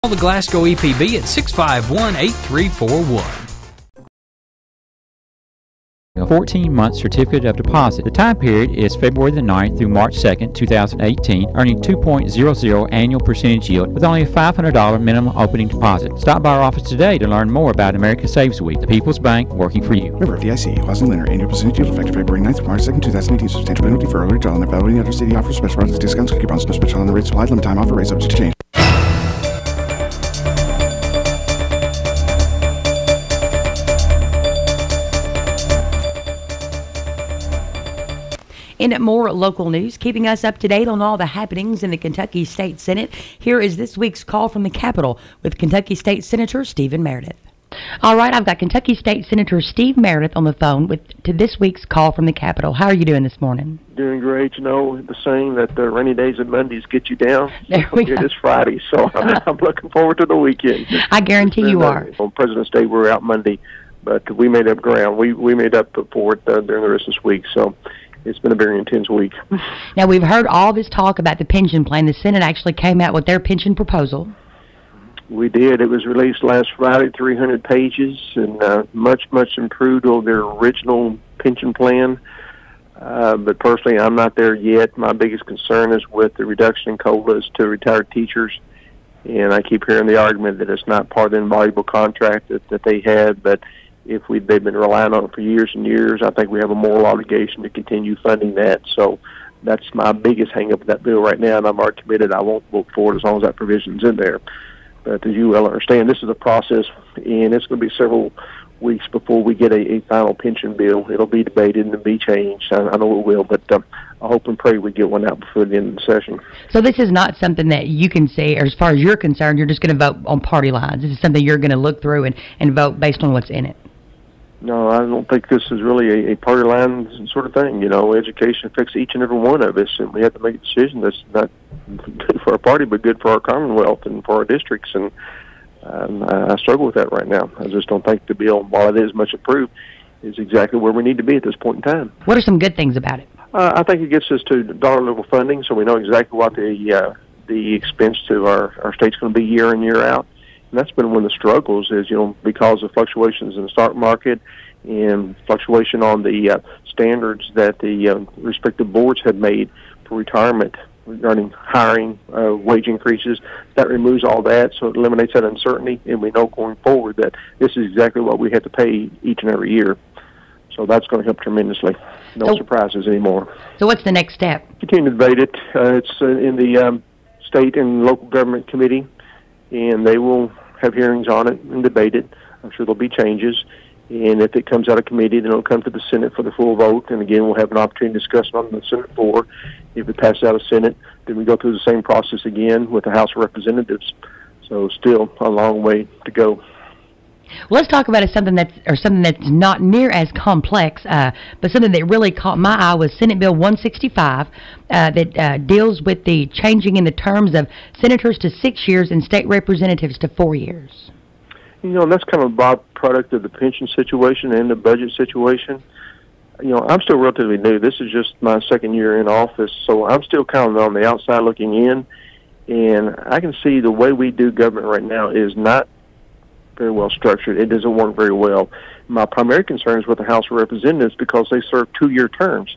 Call the Glasgow EPB at 651-8341. A 14-month certificate of deposit. The time period is February the 9th through March 2nd, 2018, earning 2.00 annual percentage yield with only a $500 minimum opening deposit. Stop by our office today to learn more about American Saves Week, the People's Bank working for you. Member FDIC, Clause and Lender, annual percentage yield effective February 9th through March 2nd, 2018. Substantial penalty for early withdrawal and availability other city offers, special products, discounts, coupons, no special on the rates applied, limit time offer, rates subject to change. In more local news, keeping us up to date on all the happenings in the Kentucky State Senate, here is this week's call from the Capitol with Kentucky State Senator Stephen Meredith. All right, I've got Kentucky State Senator Steve Meredith on the phone to this week's call from the Capitol. How are you doing this morning? Doing great. You know, the saying that the rainy days and Mondays get you down. There we go. It is Friday, so I'm looking forward to the weekend. I guarantee you are. On President's Day, we were out Monday, but we made up ground. We made up for it during the rest of this week, so it's been a very intense week. Now, we've heard all this talk about the pension plan. The Senate actually came out with their pension proposal. We did. It was released last Friday, 300 pages, and much improved on their original pension plan. But personally, I'm not there yet. My biggest concern is with the reduction in COLAs to retired teachers. And I keep hearing the argument that it's not part of the invaluable contract that they had, but if they've been relying on it for years and years, I think we have a moral obligation to continue funding that. So that's my biggest hang-up with that bill right now, and I'm already committed. I won't vote for it as long as that provision's in there. But as you well understand, this is a process, and it's going to be several weeks before we get a final pension bill. It'll be debated and be changed. I know it will, but I hope and pray we get one out before the end of the session. So this is not something that you can say, or as far as you're concerned, you're just going to vote on party lines. This is something you're going to look through and vote based on what's in it. No, I don't think this is really a party line sort of thing. You know, education affects each and every one of us, and we have to make a decision that's not good for our party, but good for our Commonwealth and for our districts. And I struggle with that right now. I just don't think the bill, while it is much improved, is exactly where we need to be at this point in time. What are some good things about it? I think it gets us to dollar-level funding, so we know exactly what the expense to our state's going to be year in, year out. And that's been one of the struggles is, you know, because of fluctuations in the stock market and fluctuation on the standards that the respective boards have made for retirement regarding hiring, wage increases. That removes all that, so it eliminates that uncertainty, and we know going forward that this is exactly what we have to pay each and every year. So that's going to help tremendously. No surprises anymore. So what's the next step? Continue to debate it. It's in the state and local government committee, and they will have hearings on it and debate it. I'm sure there'll be changes. And if it comes out of committee, then it'll come to the Senate for the full vote. And again, we'll have an opportunity to discuss it on the Senate floor. If it passes out of Senate, then we go through the same process again with the House of Representatives. So still a long way to go. Well, let's talk about something that's not near as complex, but something that really caught my eye was Senate Bill 165 that deals with the changing in the terms of senators to 6 years and state representatives to 4 years. You know, that's kind of a byproduct of the pension situation and the budget situation. You know, I'm still relatively new. This is just my second year in office, so I'm still kind of on the outside looking in, and I can see the way we do government right now is not very well structured. It doesn't work very well. My primary concern is with the House of Representatives because they serve 2-year terms,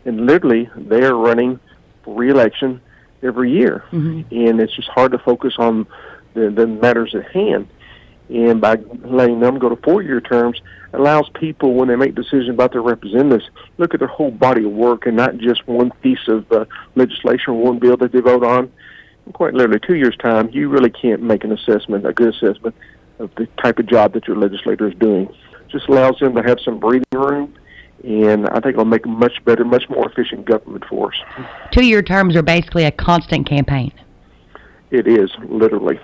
and literally they are running for re-election every year, and it's just hard to focus on the matters at hand. And by letting them go to 4-year terms, it allows people, when they make decisions about their representatives, look at their whole body of work and not just one piece of legislation or one bill that they vote on. In quite literally 2 years' time, you really can't make an assessment, a good assessment, of the type of job that your legislator is doing. It just allows them to have some breathing room, and I think it'll make a much better, much more efficient government for us. 2-year terms are basically a constant campaign. It is, literally.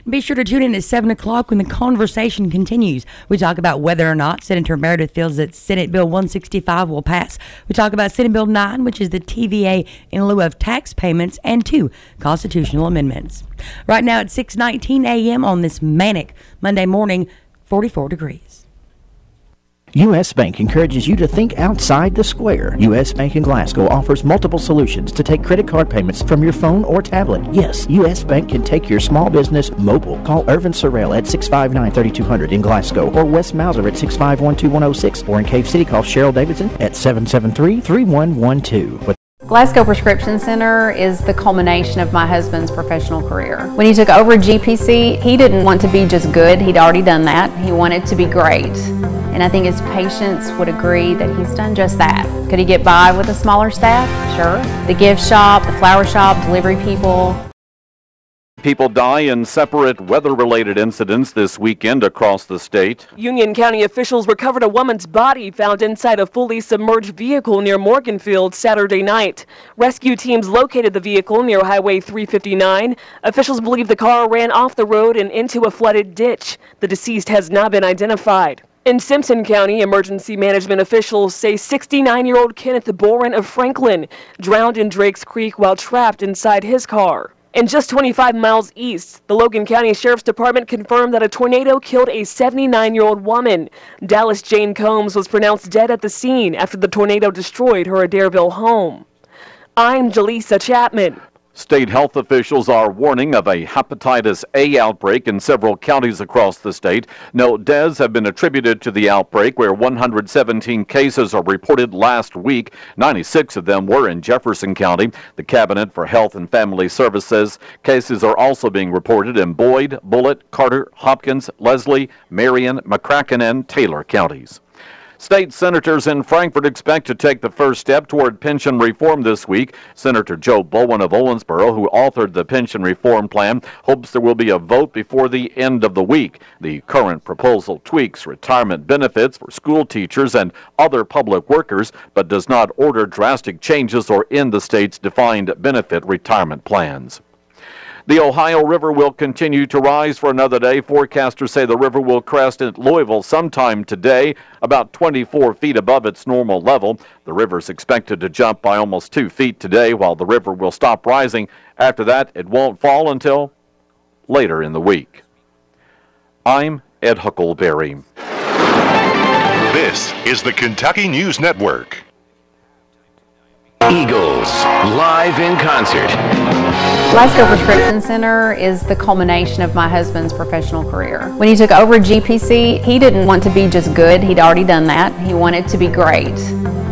Be sure to tune in at 7 o'clock when the conversation continues. We talk about whether or not Senator Meredith feels that Senate Bill 165 will pass. We talk about Senate Bill 9, which is the TVA in lieu of tax payments, and 2 constitutional amendments. Right now at 6:19 a.m. on this manic Monday morning, 44 degrees. U.S. Bank encourages you to think outside the square. U.S. Bank in Glasgow offers multiple solutions to take credit card payments from your phone or tablet. Yes, U.S. Bank can take your small business mobile. Call Irvin Sorrell at 659-3200 in Glasgow, or Wes Mauser at 651-2106, or in Cave City, call Cheryl Davidson at 773-3112. Glasgow Prescription Center is the culmination of my husband's professional career. When he took over GPC, he didn't want to be just good. He'd already done that. He wanted to be great. And I think his patients would agree that he's done just that. Could he get by with a smaller staff? Sure. The gift shop, the flower shop, delivery people. People die in separate weather-related incidents this weekend across the state. Union County officials recovered a woman's body found inside a fully submerged vehicle near Morganfield Saturday night. Rescue teams located the vehicle near Highway 359. Officials believe the car ran off the road and into a flooded ditch. The deceased has not been identified. In Simpson County, emergency management officials say 69-year-old Kenneth Boren of Franklin drowned in Drakes Creek while trapped inside his car. And just 25 miles east, the Logan County Sheriff's Department confirmed that a tornado killed a 79-year-old woman. Dallas Jane Combs was pronounced dead at the scene after the tornado destroyed her Adairville home. I'm Jaleesa Chapman. State health officials are warning of a hepatitis A outbreak in several counties across the state. No deaths have been attributed to the outbreak, where 117 cases are reported last week. 96 of them were in Jefferson County. The Cabinet for Health and Family Services cases are also being reported in Boyd, Bullitt, Carter, Hopkins, Leslie, Marion, McCracken, and Taylor counties. State senators in Frankfort expect to take the first step toward pension reform this week. Senator Joe Bowen of Owensboro, who authored the pension reform plan, hopes there will be a vote before the end of the week. The current proposal tweaks retirement benefits for school teachers and other public workers, but does not order drastic changes or end the state's defined benefit retirement plans. The Ohio River will continue to rise for another day. Forecasters say the river will crest at Louisville sometime today, about 24 feet above its normal level. The river is expected to jump by almost 2 feet today, while the river will stop rising. After that, it won't fall until later in the week. I'm Ed Huckleberry. This is the Kentucky News Network. Eagles, live in concert. Glasgow Prescription Center is the culmination of my husband's professional career. When he took over GPC, he didn't want to be just good. He'd already done that. He wanted to be great.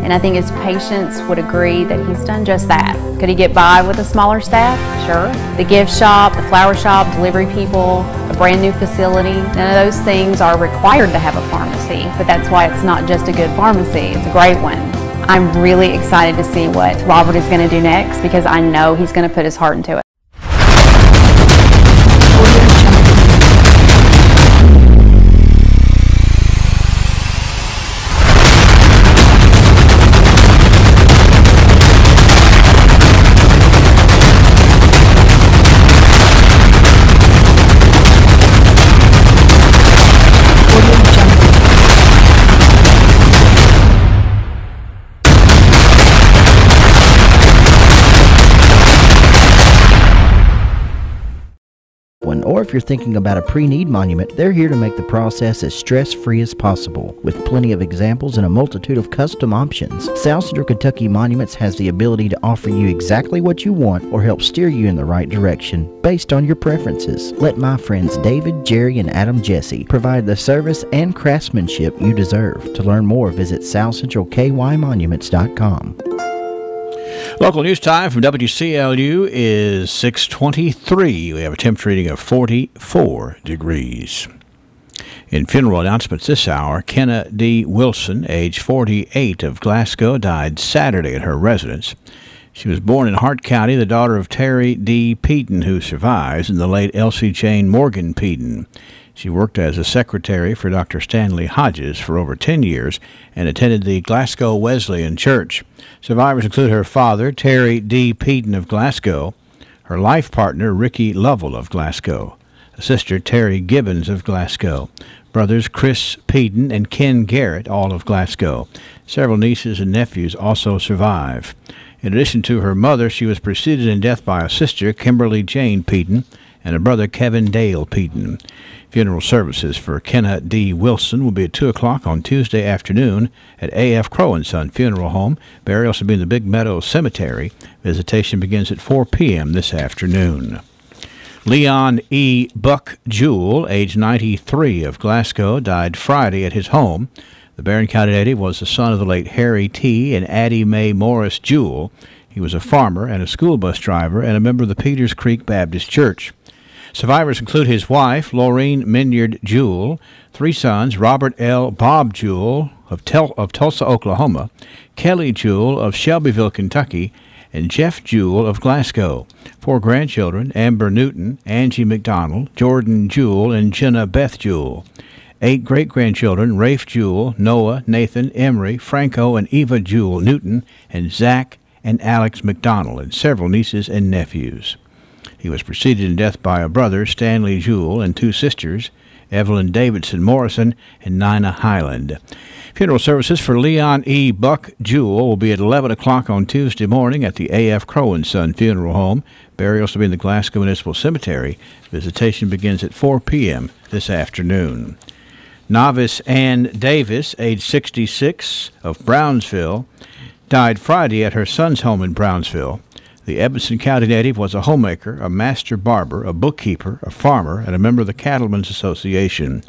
And I think his patients would agree that he's done just that. Could he get by with a smaller staff? Sure. The gift shop, the flower shop, delivery people, a brand new facility, none of those things are required to have a pharmacy, but that's why it's not just a good pharmacy, it's a great one. I'm really excited to see what Robert is going to do next, because I know he's going to put his heart into it. Or if you're thinking about a pre-need monument, they're here to make the process as stress-free as possible, with plenty of examples and a multitude of custom options. South Central Kentucky Monuments has the ability to offer you exactly what you want or help steer you in the right direction based on your preferences. Let my friends David, Jerry, and Adam Jesse provide the service and craftsmanship you deserve. To learn more, visit southcentralkymonuments.com. Local news time from WCLU is 6:23. We have a temperature reading of 44 degrees. In funeral announcements this hour, Kenna D. Wilson, age 48, of Glasgow, died Saturday at her residence. She was born in Hart County, the daughter of Terry D. Peden, who survives, and the late Elsie Jane Morgan Peden. She worked as a secretary for Dr. Stanley Hodges for over 10 years and attended the Glasgow Wesleyan Church. Survivors include her father, Terry D. Peden of Glasgow, her life partner, Ricky Lovell of Glasgow, a sister, Terry Gibbons of Glasgow, brothers Chris Peden and Ken Garrett, all of Glasgow. Several nieces and nephews also survive. In addition to her mother, she was preceded in death by a sister, Kimberly Jane Peden, and a brother, Kevin Dale Peden. Funeral services for Kenna D. Wilson will be at 2 o'clock on Tuesday afternoon at A.F. Crow & Son Funeral Home. Burials will be in the Big Meadow Cemetery. Visitation begins at 4 p.m. this afternoon. Leon E. Buck Jewell, age 93, of Glasgow, died Friday at his home. The Barron County native was the son of the late Harry T. and Addie Mae Morris Jewell. He was a farmer and a school bus driver and a member of the Peters Creek Baptist Church. Survivors include his wife, Laureen Minyard Jewell, 3 sons, Robert L. Bob Jewell of Tulsa, Oklahoma, Kelly Jewell of Shelbyville, Kentucky, and Jeff Jewell of Glasgow. 4 grandchildren, Amber Newton, Angie McDonald, Jordan Jewell, and Jenna Beth Jewell. 8 great-grandchildren, Rafe Jewell, Noah, Nathan, Emery, Franco, and Eva Jewell Newton, and Zach and Alex McDonald, and several nieces and nephews. He was preceded in death by a brother, Stanley Jewell, and 2 sisters, Evelyn Davidson Morrison and Nina Highland. Funeral services for Leon E. Buck Jewell will be at 11 o'clock on Tuesday morning at the A.F. Crow & Son Funeral Home. Burials will be in the Glasgow Municipal Cemetery. Visitation begins at 4 p.m. this afternoon. Novice Ann Davis, age 66, of Brownsville, died Friday at her son's home in Brownsville. The Edmonson County native was a homemaker, a master barber, a bookkeeper, a farmer, and a member of the Cattlemen's Association.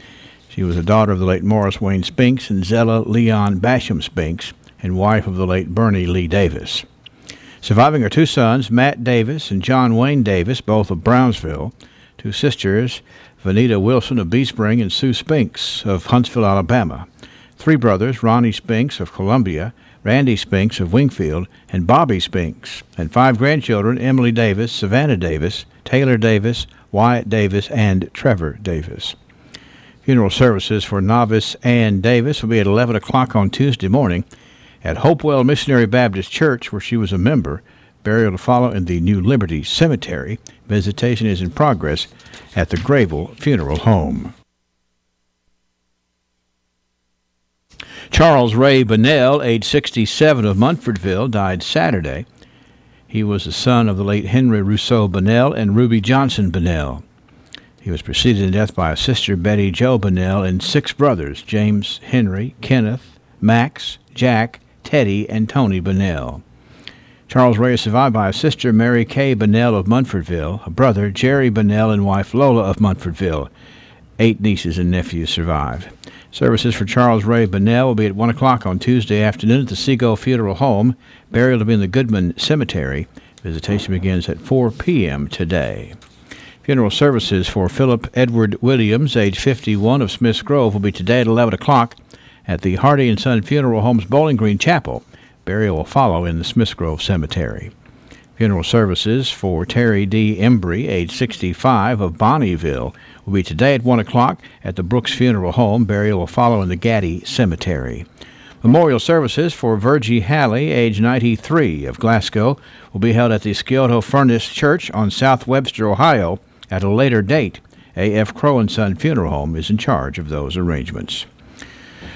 She was the daughter of the late Morris Wayne Spinks and Zella Leon Basham Spinks, and wife of the late Bernie Lee Davis. Surviving are 2 sons, Matt Davis and John Wayne Davis, both of Brownsville, 2 sisters, Vanita Wilson of Bee Spring and Sue Spinks of Huntsville, Alabama, 3 brothers, Ronnie Spinks of Columbia, Randy Spinks of Wingfield, and Bobby Spinks, and 5 grandchildren, Emily Davis, Savannah Davis, Taylor Davis, Wyatt Davis, and Trevor Davis. Funeral services for Novice Ann Davis will be at 11 o'clock on Tuesday morning at Hopewell Missionary Baptist Church, where she was a member. Burial to follow in the New Liberty Cemetery. Visitation is in progress at the Grayville Funeral Home. Charles Ray Bunnell, age 67, of Munfordville, died Saturday. He was the son of the late Henry Rousseau Bunnell and Ruby Johnson Bunnell. He was preceded in death by a sister, Betty Jo Bunnell, and 6 brothers, James, Henry, Kenneth, Max, Jack, Teddy, and Tony Bunnell. Charles Ray is survived by a sister, Mary Kay Bunnell of Munfordville, a brother, Jerry Bunnell, and wife Lola of Munfordville. 8 nieces and nephews survived. Services for Charles Ray Bunnell will be at 1 o'clock on Tuesday afternoon at the Seagull Funeral Home. Burial will be in the Goodman Cemetery. Visitation begins at 4 p.m. today. Funeral services for Philip Edward Williams, age 51, of Smiths Grove, will be today at 11 o'clock at the Hardy & Son Funeral Home's Bowling Green Chapel. Burial will follow in the Smiths Grove Cemetery. Funeral services for Terry D. Embry, age 65, of Bonnieville, will be today at 1 o'clock at the Brooks Funeral Home. Burial will follow in the Gaddy Cemetery. Memorial services for Virgie Halley, age 93, of Glasgow, will be held at the Scioto Furnace Church on South Webster, Ohio, at a later date. A.F. Crow & Son Funeral Home is in charge of those arrangements.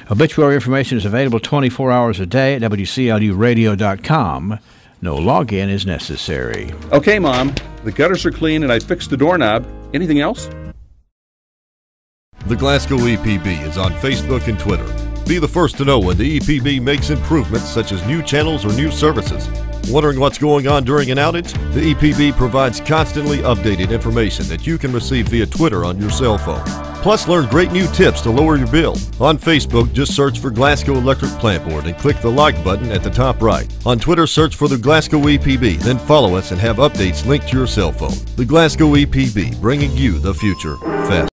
Obituary information is available 24 hours a day at WCLUradio.com. No login is necessary. Okay, Mom. The gutters are clean and I fixed the doorknob. Anything else? The Glasgow EPB is on Facebook and Twitter. Be the first to know when the EPB makes improvements such as new channels or new services. Wondering what's going on during an outage? The EPB provides constantly updated information that you can receive via Twitter on your cell phone. Plus, learn great new tips to lower your bill. On Facebook, just search for Glasgow Electric Plant Board and click the like button at the top right. On Twitter, search for the Glasgow EPB, then follow us and have updates linked to your cell phone. The Glasgow EPB, bringing you the future fast.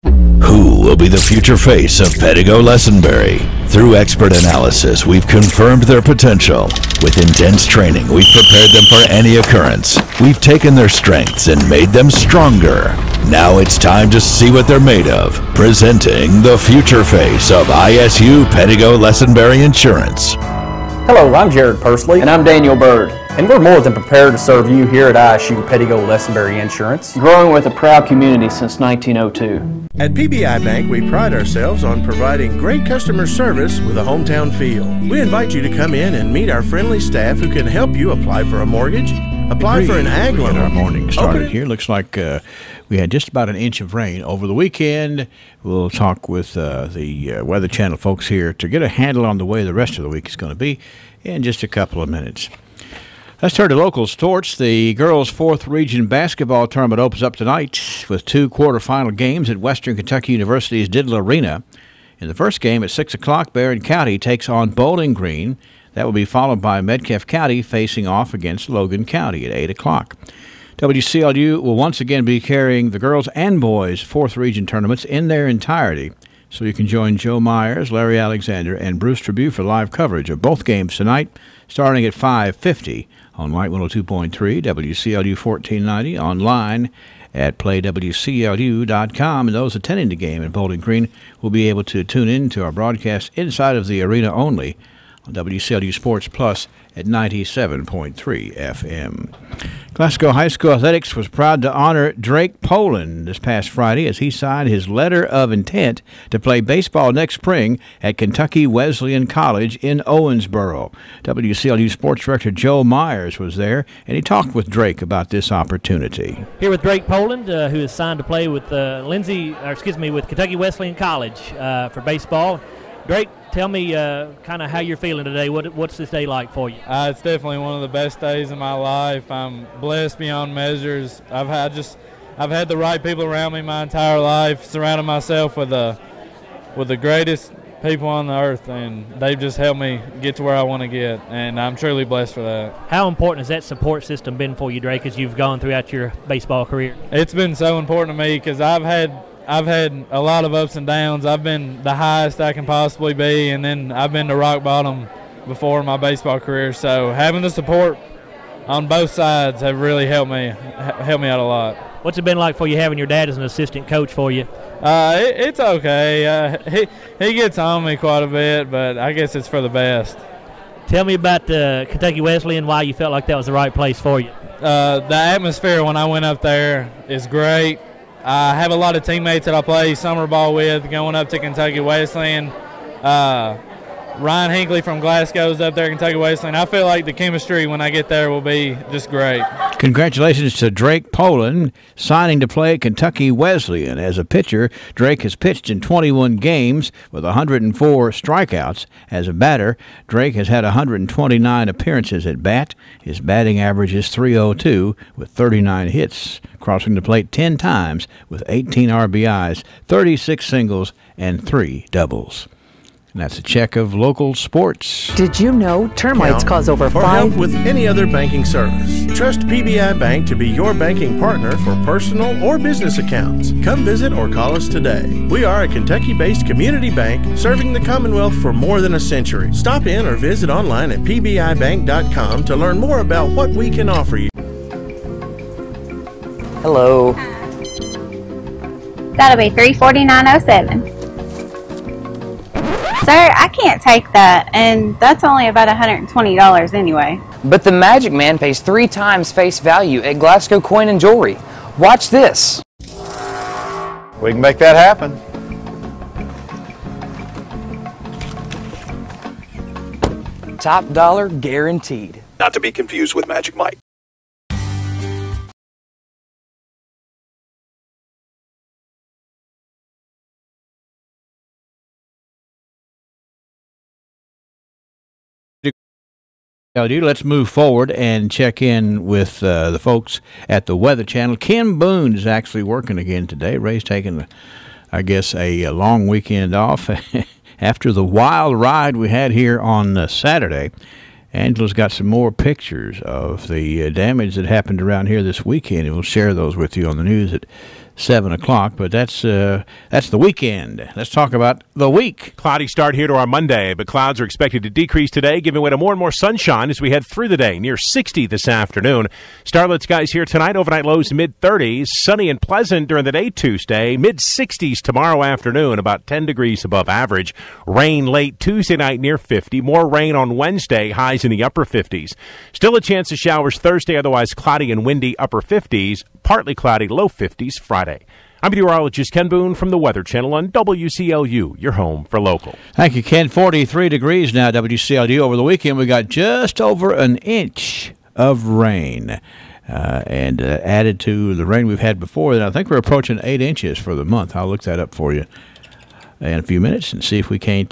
Who will be the future face of Pedigo Lessenberry? Through expert analysis, we've confirmed their potential. With intense training, we've prepared them for any occurrence. We've taken their strengths and made them stronger. Now it's time to see what they're made of. Presenting the future face of ISU Pedigo Lessenberry Insurance. Hello, I'm Jared Persley. And I'm Daniel Bird. And we're more than prepared to serve you here at ISU Pedigo Lessenberry Insurance. Growing with a proud community since 1902. At PBI Bank, we pride ourselves on providing great customer service with a hometown feel. We invite you to come in and meet our friendly staff who can help you apply for a mortgage, apply for an ag loan. Our morning started here. Looks like we had just about an inch of rain over the weekend. We'll talk with the Weather Channel folks here to get a handle on the way the rest of the week is going to be in just a couple of minutes. Let's turn to local sports. The girls' 4th Region basketball tournament opens up tonight with 2 quarterfinal games at Western Kentucky University's Diddle Arena. In the first game at 6 o'clock, Barron County takes on Bowling Green. That will be followed by Metcalfe County facing off against Logan County at 8 o'clock. WCLU will once again be carrying the girls' and boys' 4th Region tournaments in their entirety. So you can join Joe Myers, Larry Alexander, and Bruce Tribune for live coverage of both games tonight, starting at 5:50 on Light 102.3, WCLU 1490, online at playwclu.com. And those attending the game in Bowling Green will be able to tune in to our broadcast inside of the arena only on WCLU Sports Plus at 97.3 FM. Glasgow High School Athletics was proud to honor Drake Poland this past Friday as he signed his letter of intent to play baseball next spring at Kentucky Wesleyan College in Owensboro. WCLU Sports Director Joe Myers was there, and he talked with Drake about this opportunity. Here with Drake Poland, who is signed to play with with Kentucky Wesleyan College for baseball. Drake, tell me kind of how you're feeling today. What's this day like for you? It's definitely one of the best days of my life. I'm blessed beyond measures. I've had the right people around me my entire life, surrounded myself with the greatest people on the earth, and they've just helped me get to where I want to get, and I'm truly blessed for that. How important has that support system been for you, Drake, as you've gone throughout your baseball career? It's been so important to me because I've had a lot of ups and downs. I've been the highest I can possibly be, and then I've been to rock bottom before in my baseball career. So having the support on both sides have really helped me out a lot. What's it been like for you having your dad as an assistant coach for you? It's okay. He gets on me quite a bit, but I guess it's for the best. Tell me about Kentucky Wesleyan, why you felt like that was the right place for you. The atmosphere when I went up there is great. I have a lot of teammates that I play summer ball with going up to Kentucky Wesleyan. Ryan Hinckley from Glasgow is up there at Kentucky Wesleyan. I feel like the chemistry when I get there will be just great. Congratulations to Drake Poland signing to play at Kentucky Wesleyan. As a pitcher, Drake has pitched in 21 games with 104 strikeouts. As a batter, Drake has had 129 appearances at bat. His batting average is .302 with 39 hits, crossing the plate 10 times with 18 RBIs, 36 singles, and 3 doubles. And that's a check of local sports. Did you know termites cause over 5... help with any other banking service. Trust PBI Bank to be your banking partner for personal or business accounts. Come visit or call us today. We are a Kentucky-based community bank serving the Commonwealth for more than a century. Stop in or visit online at pbibank.com to learn more about what we can offer you. Hello. That'll be $349.07. Sir, I can't take that, and that's only about $120 anyway. But the Magic Man pays 3 times face value at Glasgow Coin and Jewelry. Watch this. We can make that happen. Top dollar guaranteed. Not to be confused with Magic Mike. Let's move forward and check in with the folks at the Weather Channel. Ken Boone is actually working again today. Ray's taking, I guess, a long weekend off after the wild ride we had here on Saturday. Angela's got some more pictures of the damage that happened around here this weekend, and we'll share those with you on the news at 7 o'clock, but that's the weekend. Let's talk about the week. Cloudy start here to our Monday, but clouds are expected to decrease today, giving way to more and more sunshine as we head through the day, near 60 this afternoon. Starlit skies here tonight, overnight lows mid-30s, sunny and pleasant during the day Tuesday, mid-60s tomorrow afternoon, about 10 degrees above average. Rain late Tuesday night near 50, more rain on Wednesday, highs in the upper 50s. Still a chance of showers Thursday, otherwise cloudy and windy upper 50s, partly cloudy low 50s Friday. I'm meteorologist Ken Boone from the Weather Channel on WCLU, your home for local. Thank you, Ken. 43 degrees now, WCLU. Over the weekend, we got just over an inch of rain. and added to the rain we've had before. And I think we're approaching 8 inches for the month. I'll look that up for you in a few minutes and see if we can't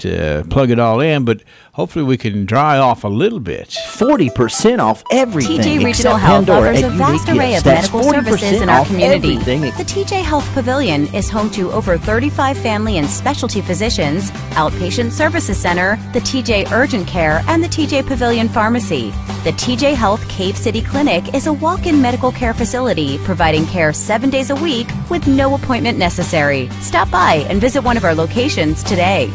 plug it all in, but hopefully we can dry off a little bit. 40% off everything. TJ Regional Health offers a vast array of medical services in our community. The TJ Health Pavilion is home to over 35 family and specialty physicians, outpatient services center, the TJ Urgent Care, and the TJ Pavilion Pharmacy. The TJ Health Cave City Clinic is a walk-in medical care facility providing care 7 days a week with no appointment necessary. Stop by and visit one of our locations today.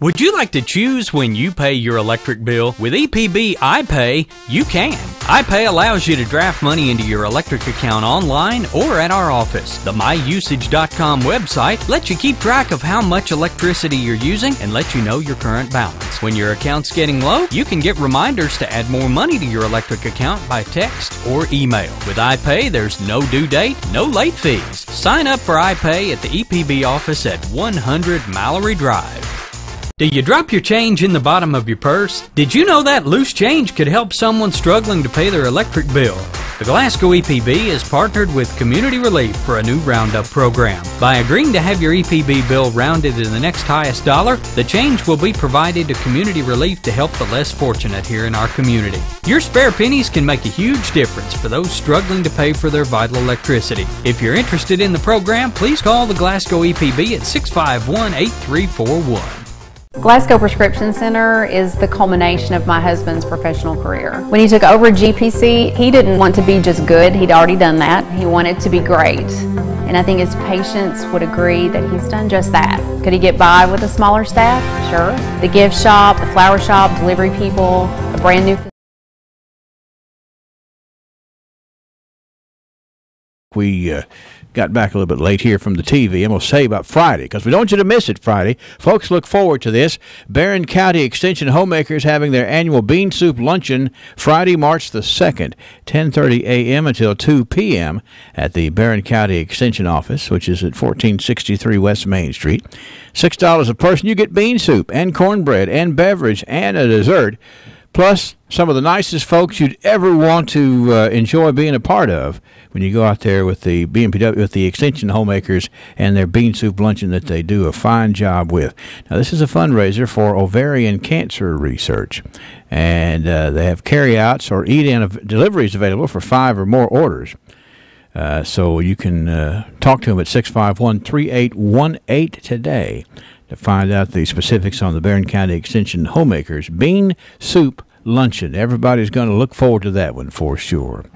Would you like to choose when you pay your electric bill? With EPB iPay, you can. iPay allows you to draft money into your electric account online or at our office. The myusage.com website lets you keep track of how much electricity you're using and lets you know your current balance. When your account's getting low, you can get reminders to add more money to your electric account by text or email. With iPay, there's no due date, no late fees. Sign up for iPay at the EPB office at 100 Mallory Drive. Do you drop your change in the bottom of your purse? Did you know that loose change could help someone struggling to pay their electric bill? The Glasgow EPB has partnered with Community Relief for a new Roundup program. By agreeing to have your EPB bill rounded to the next highest dollar, the change will be provided to Community Relief to help the less fortunate here in our community. Your spare pennies can make a huge difference for those struggling to pay for their vital electricity. If you're interested in the program, please call the Glasgow EPB at 651-8341. Glasgow Prescription Center is the culmination of my husband's professional career. When he took over GPC, he didn't want to be just good. He'd already done that. He wanted to be great. And I think his patients would agree that he's done just that. Could he get by with a smaller staff? Sure. The gift shop, the flower shop, delivery people, a brand new We got back a little bit late here from the TV, and we'll say about Friday, because we don't want you to miss it Friday. Folks, look forward to this. Barron County Extension Homemakers having their annual Bean Soup Luncheon Friday, March the 2nd, 10:30 a.m. until 2 p.m. at the Barron County Extension Office, which is at 1463 West Main Street. $6 a person. You get bean soup and cornbread and beverage and a dessert, plus some of the nicest folks you'd ever want to enjoy being a part of when you go out there with the BMPW, with the Extension Homemakers and their bean soup luncheon that they do a fine job with. Now, this is a fundraiser for ovarian cancer research, and they have carryouts or eat-in deliveries available for 5 or more orders. So you can talk to them at 651-3818 today to find out the specifics on the Barron County Extension Homemakers Bean Soup Luncheon. Everybody's going to look forward to that one for sure.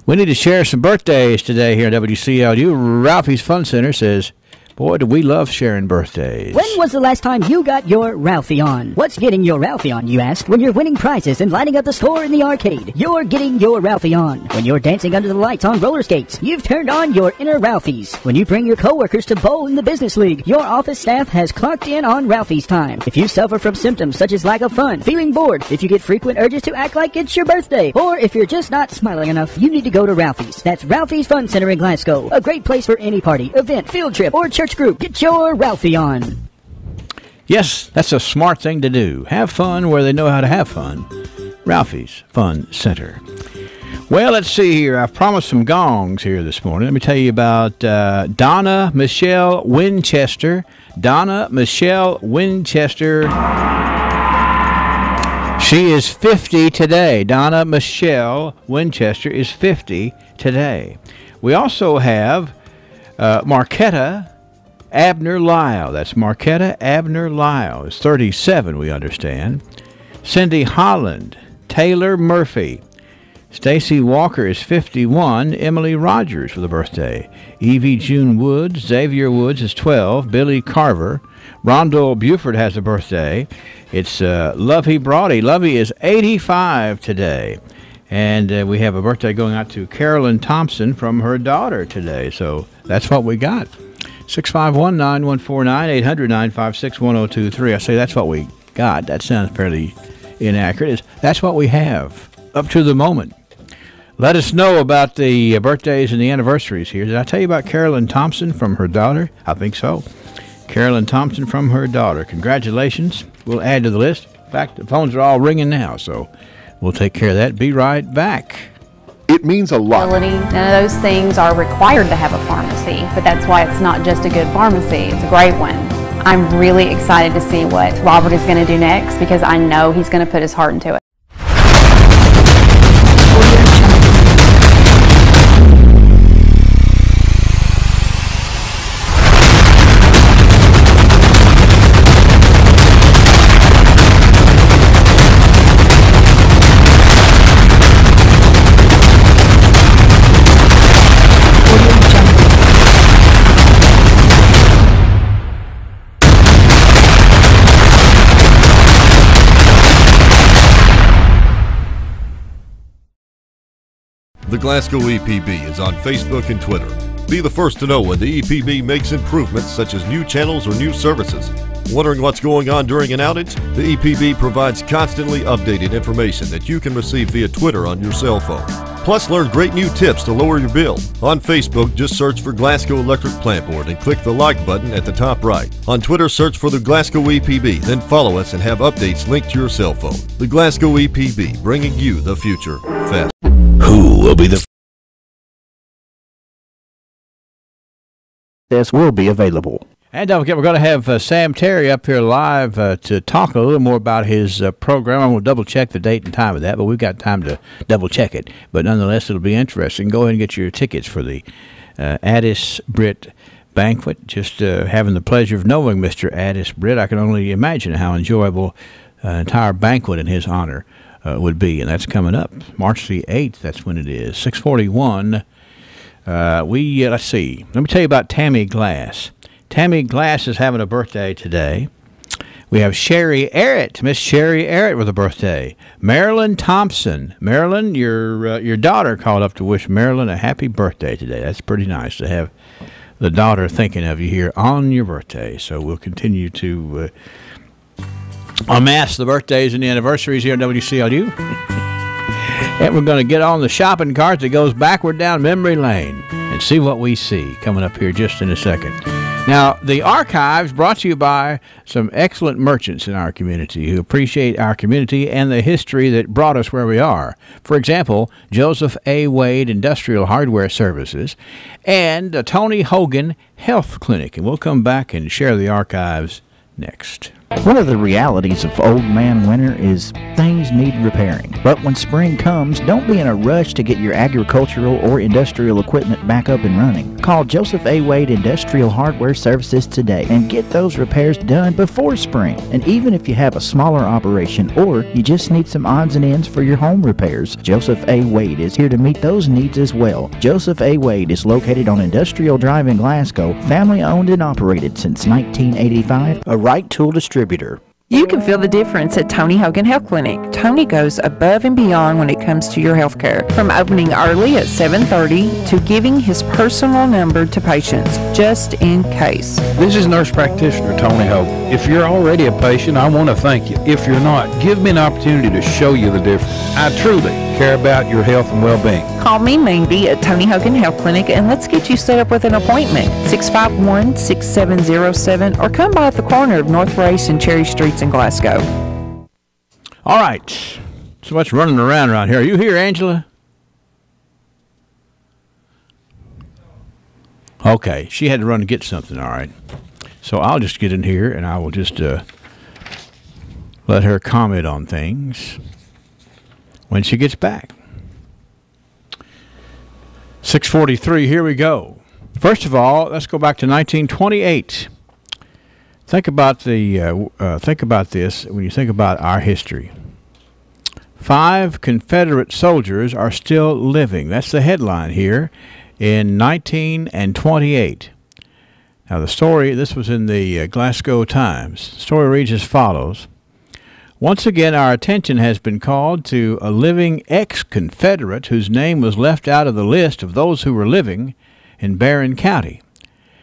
We need to share some birthdays today here at WCLU. Ralphie's Fun Center says, boy, do we love sharing birthdays. When was the last time you got your Ralphie on? What's getting your Ralphie on, you ask? When you're winning prizes and lighting up the score in the arcade, you're getting your Ralphie on. When you're dancing under the lights on roller skates, you've turned on your inner Ralphies. When you bring your coworkers to bowl in the business league, your office staff has clocked in on Ralphie's time. If you suffer from symptoms such as lack of fun, feeling bored, if you get frequent urges to act like it's your birthday, or if you're just not smiling enough, you need to go to Ralphie's. That's Ralphie's Fun Center in Glasgow. A great place for any party, event, field trip, or church group. Get your Ralphie on. Yes, that's a smart thing to do. Have fun where they know how to have fun. Ralphie's Fun Center. Well, let's see here. I've promised some gongs here this morning. Let me tell you about Donna Michelle Winchester. Donna Michelle Winchester. She is 50 today. Donna Michelle Winchester is 50 today. We also have Marquetta Abner Lyle. That's Marquetta Abner Lyle. Is 37, we understand. Cindy Holland. Taylor Murphy. Stacy Walker is 51. Emily Rogers for the birthday. Evie June Woods. Xavier Woods is 12. Billy Carver. Rondo Buford has a birthday. It's Lovey Brody. Lovey is 85 today. And we have a birthday going out to Carolyn Thompson from her daughter today. So that's what we got. 651-9149, 800-956-1023. I say that's what we got. That sounds fairly inaccurate. That's what we have up to the moment. Let us know about the birthdays and the anniversaries here. Did I tell you about Carolyn Thompson from her daughter? I think so. Carolyn Thompson from her daughter. Congratulations. We'll add to the list. In fact, the phones are all ringing now, so we'll take care of that. Be right back. It means a lot. None of those things are required to have a pharmacy, but that's why it's not just a good pharmacy, it's a great one. I'm really excited to see what Robert is going to do next because I know he's going to put his heart into it. The Glasgow EPB is on Facebook and Twitter. Be the first to know when the EPB makes improvements such as new channels or new services. Wondering what's going on during an outage? The EPB provides constantly updated information that you can receive via Twitter on your cell phone. Plus, learn great new tips to lower your bill. On Facebook, just search for Glasgow Electric Plant Board and click the like button at the top right. On Twitter, search for the Glasgow EPB, then follow us and have updates linked to your cell phone. The Glasgow EPB, bringing you the future fast. Who will be the This will be available. And don't forget, we're going to have Sam Terry up here live to talk a little more about his program. I'm going to double-check the date and time of that, but we've got time to double-check it. But nonetheless, it'll be interesting. Go ahead and get your tickets for the Addis Britt banquet. Just having the pleasure of knowing Mr. Addis Britt, I can only imagine how enjoyable an entire banquet in his honor would be. And that's coming up March the 8th. That's when it is, 6:41. Let's see. Let me tell you about Tammy Glass. Tammy Glass is having a birthday today. We have Sherry Arrett, Miss Sherry Arrett with a birthday. Marilyn Thompson. Marilyn, your daughter called up to wish Marilyn a happy birthday today. That's pretty nice to have the daughter thinking of you here on your birthday. So we'll continue to amass the birthdays and the anniversaries here on WCLU. And we're going to get on the shopping cart that goes backward down memory lane and see what we see coming up here just in a second. Now, the archives brought to you by some excellent merchants in our community who appreciate our community and the history that brought us where we are. For example, Joseph A. Wade Industrial Hardware Services and Tony Hogan Health Clinic. And we'll come back and share the archives next. One of the realities of old man winter is things need repairing. But when spring comes, don't be in a rush to get your agricultural or industrial equipment back up and running. Call Joseph A. Wade Industrial Hardware Services today and get those repairs done before spring. And even if you have a smaller operation or you just need some odds and ends for your home repairs, Joseph A. Wade is here to meet those needs as well. Joseph A. Wade is located on Industrial Drive in Glasgow, family owned and operated since 1985, a Wright Tool distributor. You can feel the difference at Tony Hogan Health Clinic. Tony goes above and beyond when it comes to your health care. From opening early at 7:30 to giving his personal number to patients, just in case. This is nurse practitioner Tony Hogan. If you're already a patient, I want to thank you. If you're not, give me an opportunity to show you the difference. I truly care about your health and well-being. Call me Mandy at Tony Hogan Health Clinic and let's get you set up with an appointment. 651-6707 or come by at the corner of North Race and Cherry Streets in Glasgow. All right. So much running around here. Are you here, Angela? Okay. She had to run and get something, all right. So I'll just get in here and I will just let her comment on things when she gets back. 6:43, here we go. First of all, let's go back to 1928. Think about this when you think about our history. 5 Confederate soldiers are still living. That's the headline here in 1928. Now the story, this was in the Glasgow Times. The story reads as follows. Once again, our attention has been called to a living ex-Confederate whose name was left out of the list of those who were living in Barron County.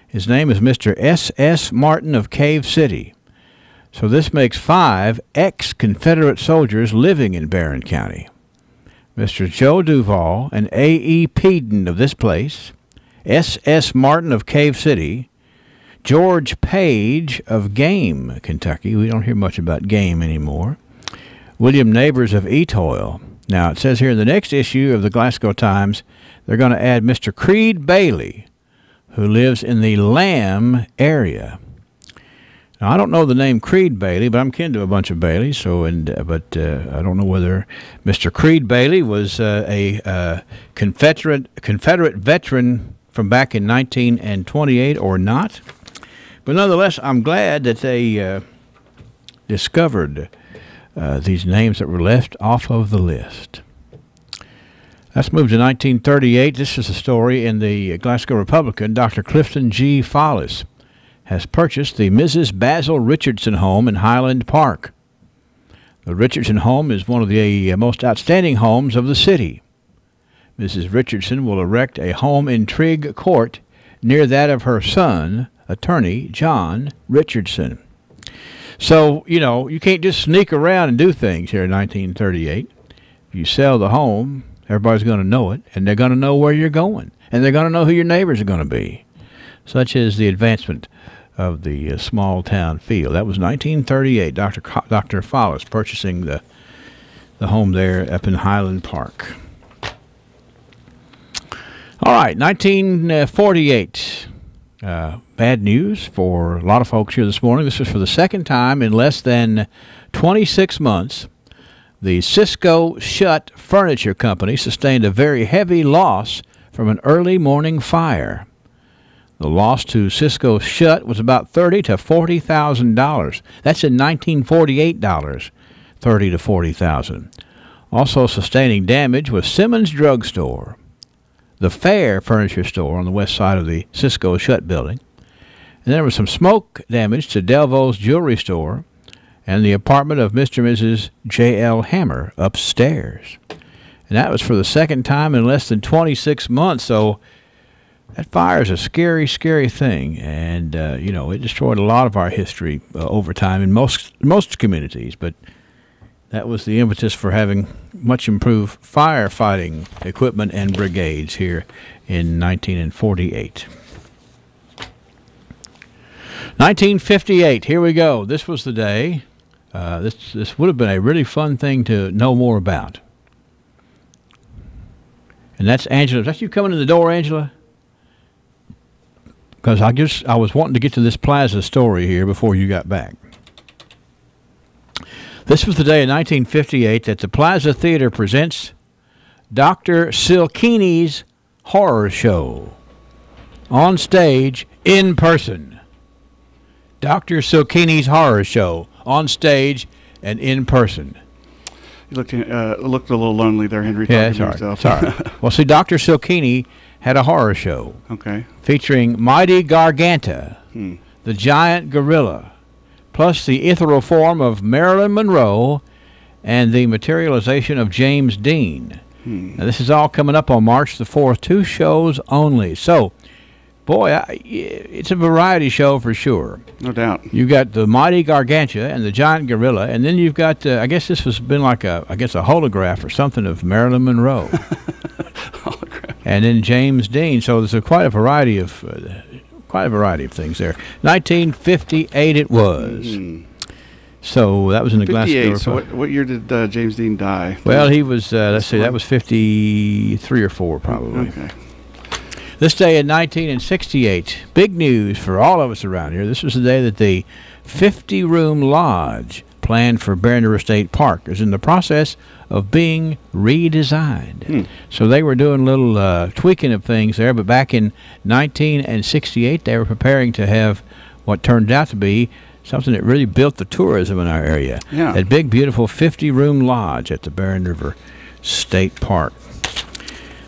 His name is Mr. S.S. Martin of Cave City. So this makes 5 ex-Confederate soldiers living in Barron County. Mr. Joe Duval and A.E. Peden of this place, S.S. Martin of Cave City, George Page of Game, Kentucky. We don't hear much about Game anymore. William Neighbors of Etoile. Now, it says here in the next issue of the Glasgow Times, they're going to add Mr. Creed Bailey, who lives in the Lamb area. Now, I don't know the name Creed Bailey, but I'm kin to a bunch of Baileys. But I don't know whether Mr. Creed Bailey was a Confederate veteran from back in 1928 or not. But nonetheless, I'm glad that they discovered these names that were left off of the list. Let's move to 1938. This is a story in the Glasgow Republican. Dr. Clifton G. Follis has purchased the Mrs. Basil Richardson home in Highland Park. The Richardson home is one of the most outstanding homes of the city. Mrs. Richardson will erect a home in Trigg Court near that of her son, attorney John Richardson. So, you can't just sneak around and do things here in 1938. If you sell the home, everybody's going to know it, and they're going to know where you're going, and they're going to know who your neighbors are going to be. Such is the advancement of the small town feel. That was 1938. Dr. Follis purchasing the home there up in Highland Park. All right, 1948. Bad news for a lot of folks here this morning. This was for the second time in less than 26 months. The Cisco Shutt Furniture Company sustained a very heavy loss from an early morning fire. The loss to Cisco Shutt was about $30,000 to $40,000. That's in 1948 dollars, $30,000 to $40,000. Also sustaining damage was Simmons Drug Store, the Fair Furniture Store on the west side of the Cisco Shutt building. And there was some smoke damage to Delvo's Jewelry Store and the apartment of Mr. and Mrs. J.L. Hammer upstairs. And that was for the second time in less than 26 months. So that fire is a scary, scary thing. And, it destroyed a lot of our history over time in most communities. But that was the impetus for having much improved firefighting equipment and brigades here in 1948. 1958, here we go. This was the day. This would have been a really fun thing to know more about. And that's Angela. Is that you coming in the door, Angela? Because I was wanting to get to this Plaza story here before you got back. This was the day in 1958 that the Plaza Theater presents Dr. Silkini's Horror Show on stage in person. Dr. Silkini's Horror Show on stage and in person. You looked a little lonely there, Henry. Yeah, sorry. Well, see, Dr. Silkini had a horror show. Okay. Featuring Mighty Garganta, the giant gorilla, plus the ethereal form of Marilyn Monroe and the materialization of James Dean. Now, this is all coming up on March the 4th. 2 shows only. So, boy, it's a variety show for sure. No doubt. You got the Mighty Gargantua and the giant gorilla, and then you've got, I guess this has been like a holograph or something of Marilyn Monroe. Holograph. And then James Dean. So there's quite a variety of things there. 1958 it was. So that was in the Glasgow. So what year did James Dean die? Well, he was, let's see, that was 53 or 4 probably. Okay. This day in 1968, big news for all of us around here. This was the day that the 50-room lodge planned for Baren River State Park is in the process of being redesigned. So they were doing a little tweaking of things there, but back in 1968, they were preparing to have what turned out to be something that really built the tourism in our area. Yeah. That big, beautiful 50-room lodge at the Baren River State Park.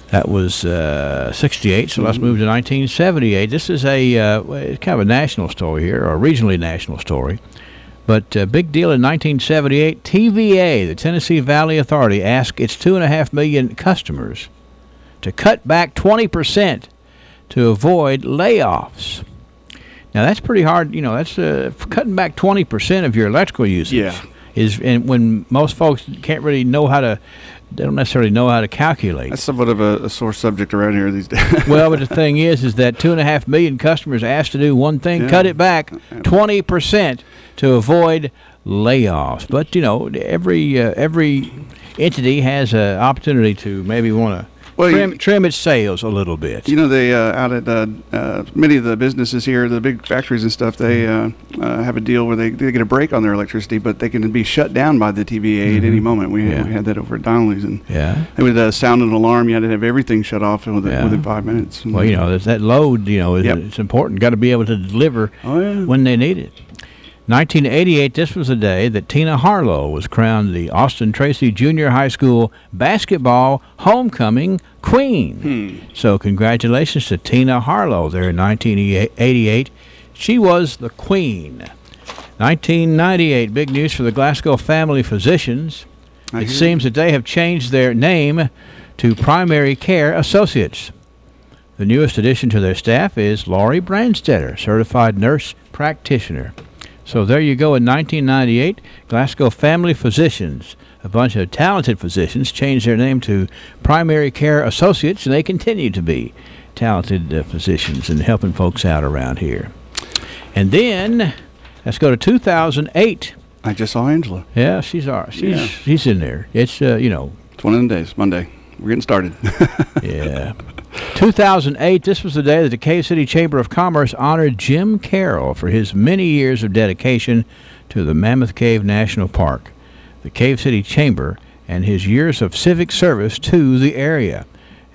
That was 68, so let's move to 1978. This is it's kind of a national story here, or a regionally national story. But big deal in 1978, TVA, the Tennessee Valley Authority, asked its 2.5 million customers to cut back 20% to avoid layoffs. Now, that's pretty hard. That's cutting back 20% of your electrical usage. Yeah. is, and when most folks can't really know how to, they don't necessarily know how to calculate. That's somewhat of a sore subject around here these days. Well, but the thing is that 2.5 million customers asked to do one thing, cut it back 20% to avoid layoffs. But, you know, every entity has an opportunity to maybe want to trim its sails a little bit. You know, they out at many of the businesses here, the big factories and stuff, they have a deal where they get a break on their electricity, but they can be shut down by the TVA at any moment. We had that over at Donnelly's, and they would sound an alarm. You had to have everything shut off within 5 minutes. Well, you know, there's that load. You know, it's important. Got to be able to deliver when they need it. 1988, this was the day that Tina Harlow was crowned the Austin Tracy Junior High School basketball homecoming queen. So congratulations to Tina Harlow there in 1988. She was the queen. 1998, big news for the Glasgow Family Physicians. It seems that they have changed their name to Primary Care Associates. The newest addition to their staff is Laurie Brandstetter, certified nurse practitioner. So there you go. In 1998, Glasgow Family Physicians, a bunch of talented physicians, changed their name to Primary Care Associates, and they continue to be talented physicians and helping folks out around here. And then let's go to 2008. I just saw Angela. Yeah, she's in there. It's you know, it's one of them days. Monday, we're getting started. Yeah. 2008, this was the day that the Cave City Chamber of Commerce honored Jim Carroll for his many years of dedication to the Mammoth Cave National Park, the Cave City Chamber, and his years of civic service to the area.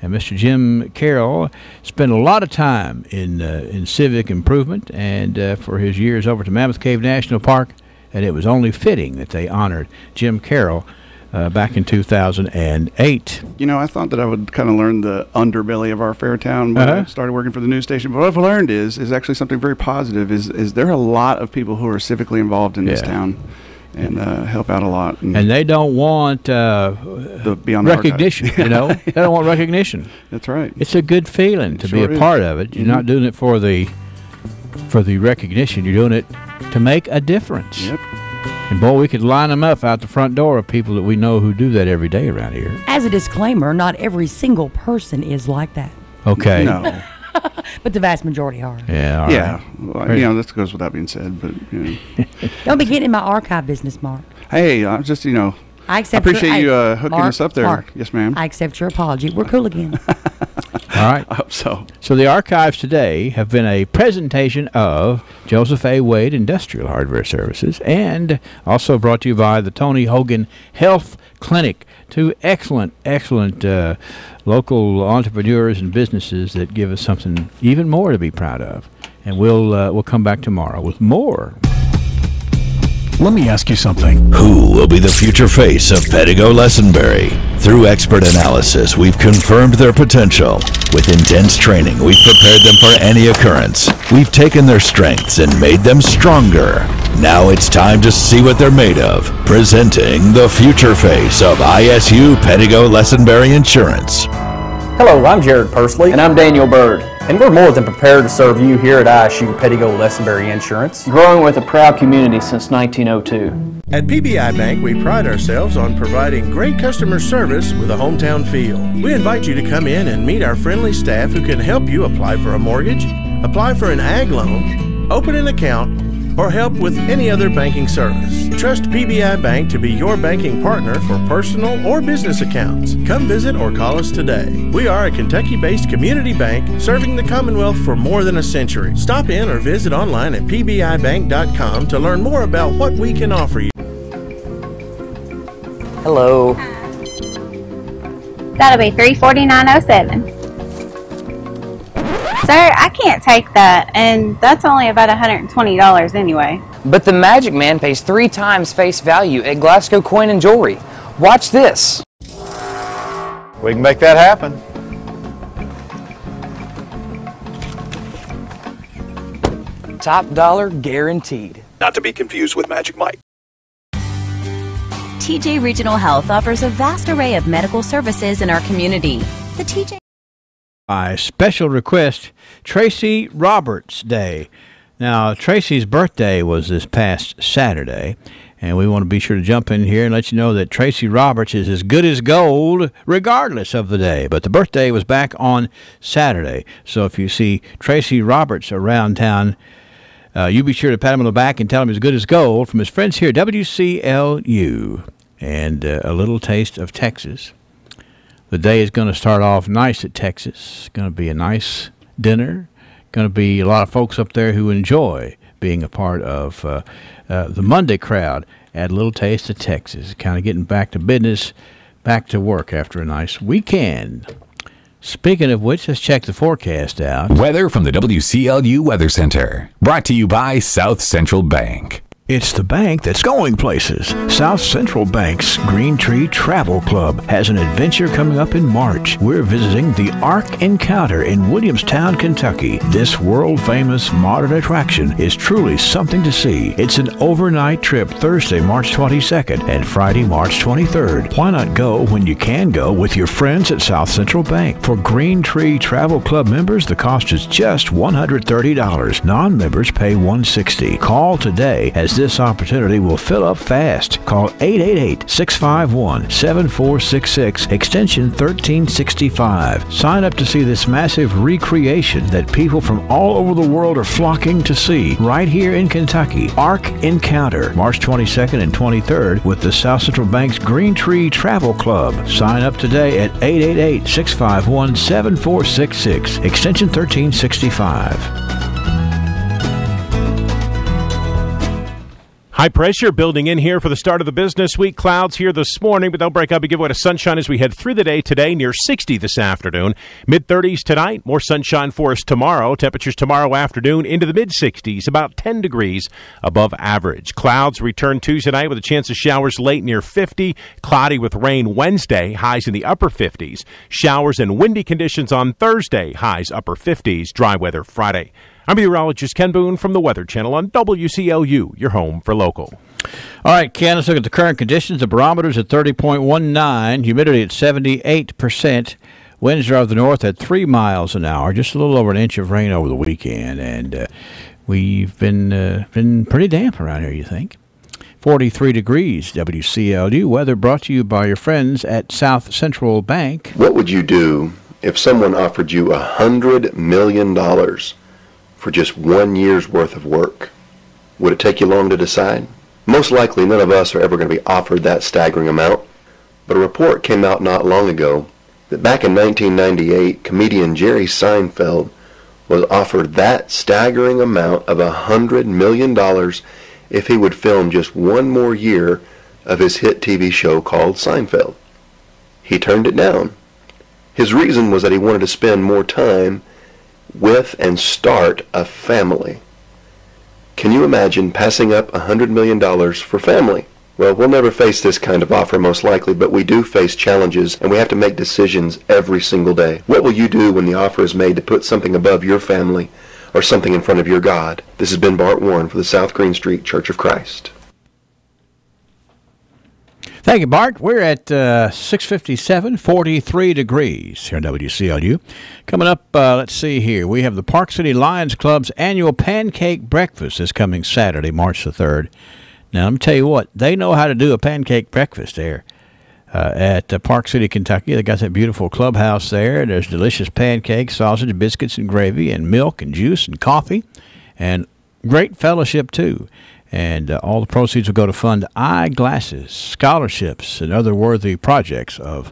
And Mr. Jim Carroll spent a lot of time in civic improvement and for his years over to Mammoth Cave National Park, and it was only fitting that they honored Jim Carroll back in 2008. You know, I thought that I would kind of learn the underbelly of our fair town when I started working for the news station. But what I've learned is actually something very positive. Is there are a lot of people who are civically involved in this town and help out a lot. And they don't want the beyond recognition. You know, they don't want recognition. That's right. It's a good feeling to be a part of it. You're not doing it for the recognition. You're doing it to make a difference. Yep. And boy, we could line them up out the front door of people that we know who do that every day around here. As a disclaimer, not every single person is like that. Okay. No. But the vast majority are. Yeah, all right. Yeah. Well, you know, this goes without being said, but, you know. Don't be getting in my archive business, Mark. Hey, I'm just, you know, I appreciate you hooking us up there. Mark, yes, ma'am. I accept your apology. We're cool again. All right. I hope so. So the archives today have been a presentation of Joseph A. Wade Industrial Hardware Services and also brought to you by the Tony Hogan Health Clinic. Two excellent local entrepreneurs and businesses that give us something even more to be proud of. And we'll come back tomorrow with more. Let me ask you something. Who will be the future face of Pedigo Lessenberry? Through expert analysis, we've confirmed their potential. With intense training, we've prepared them for any occurrence. We've taken their strengths and made them stronger. Now it's time to see what they're made of. Presenting the future face of ISU Pedigo Lessenberry Insurance. Hello, I'm Jared Persley. And I'm Daniel Bird. And we're more than prepared to serve you here at ISU Pedigo Lessenberry Insurance, growing with a proud community since 1902. At PBI Bank, we pride ourselves on providing great customer service with a hometown feel. We invite you to come in and meet our friendly staff who can help you apply for a mortgage, apply for an ag loan, open an account, or help with any other banking service. Trust PBI Bank to be your banking partner for personal or business accounts. Come visit or call us today. We are a Kentucky-based community bank serving the Commonwealth for more than a century. Stop in or visit online at pbibank.com to learn more about what we can offer you. Hello. That'll be $349.07. Sir, I can't take that, and that's only about $120 anyway. But the Magic Man pays 3 times face value at Glasgow Coin and Jewelry. Watch this. We can make that happen. Top dollar guaranteed. Not to be confused with Magic Mike. TJ Regional Health offers a vast array of medical services in our community. The TJ By special request, Tracy Roberts Day. Now, Tracy's birthday was this past Saturday, And we want to be sure to jump in here and let you know that Tracy Roberts is as good as gold regardless of the day. But the birthday was back on Saturday. So if you see Tracy Roberts around town, you be sure to pat him on the back and tell him he's good as gold from his friends here at WCLU. And a little taste of Texas. The day is going to start off nice at Texas. It's going to be a nice dinner. Going to be a lot of folks up there who enjoy being a part of the Monday crowd at a little taste of Texas. Kind of getting back to business, back to work after a nice weekend. Speaking of which, let's check the forecast out. Weather from the WCLU Weather Center. Brought to you by South Central Bank. It's the bank that's going places. South Central Bank's Green Tree Travel Club has an adventure coming up in March. We're visiting the Ark Encounter in Williamstown, Kentucky. This world-famous modern attraction is truly something to see. It's an overnight trip Thursday, March 22nd and Friday, March 23rd. Why not go when you can go with your friends at South Central Bank? For Green Tree Travel Club members, the cost is just $130. Non-members pay $160. Call today as this opportunity will fill up fast. Call 888-651-7466, extension 1365. Sign up to see this massive recreation that people from all over the world are flocking to see right here in Kentucky. Ark Encounter, March 22nd and 23rd with the South Central Bank's Green Tree Travel Club. Sign up today at 888-651-7466, extension 1365. High pressure building in here for the start of the business week. Clouds here this morning, but they'll break up and give way to sunshine as we head through the day today, near 60 this afternoon. Mid-30s tonight, more sunshine for us tomorrow. Temperatures tomorrow afternoon into the mid-60s, about 10 degrees above average. Clouds return Tuesday night with a chance of showers late near 50. Cloudy with rain Wednesday, highs in the upper 50s. Showers and windy conditions on Thursday, highs upper 50s. Dry weather Friday. I'm meteorologist Ken Boone from the Weather Channel on WCLU, your home for local. All right, Ken, let's look at the current conditions. The barometer's at 30.19, humidity at 78%. Winds are out of the north at 3 miles an hour, just a little over an inch of rain over the weekend. And we've been pretty damp around here, you think? 43 degrees, WCLU. Weather brought to you by your friends at South Central Bank. What would you do if someone offered you $100 million for just 1 year's worth of work? Would it take you long to decide? Most likely none of us are ever going to be offered that staggering amount. But a report came out not long ago that back in 1998, comedian Jerry Seinfeld was offered that staggering amount of $100 million if he would film just one more year of his hit TV show called Seinfeld. He turned it down. His reason was that he wanted to spend more time with and start a family. Can you imagine passing up $100 million for family? Well, we'll never face this kind of offer most likely, but we do face challenges and we have to make decisions every single day. What will you do when the offer is made to put something above your family or something in front of your God? This has been Bart Warren for the South Green Street Church of Christ. Thank you, Bart. We're at 6:57, 43 degrees here in WCLU. Coming up, let's see here. We have the Park City Lions Club's annual pancake breakfast this coming Saturday, March the 3rd. Now, let me tell you what. They know how to do a pancake breakfast there at Park City, Kentucky. They got that beautiful clubhouse there. There's delicious pancakes, sausage, biscuits, and gravy, and milk, and juice, and coffee, and great fellowship, too. And all the proceeds will go to fund eyeglasses, scholarships, and other worthy projects of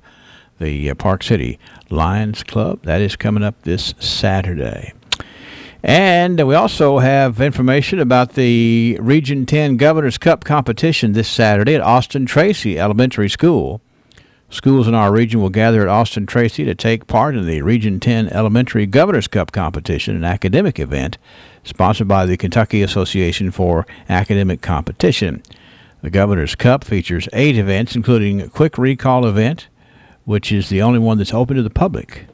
the Park City Lions Club. That is coming up this Saturday. And we also have information about the Region 10 Governor's Cup competition this Saturday at Austin Tracy Elementary School. Schools in our region will gather at Austin Tracy to take part in the Region 10 Elementary Governor's Cup competition, an academic event sponsored by the Kentucky Association for Academic Competition. The Governor's Cup features 8 events, including a quick recall event, which is the only one that's open to the public.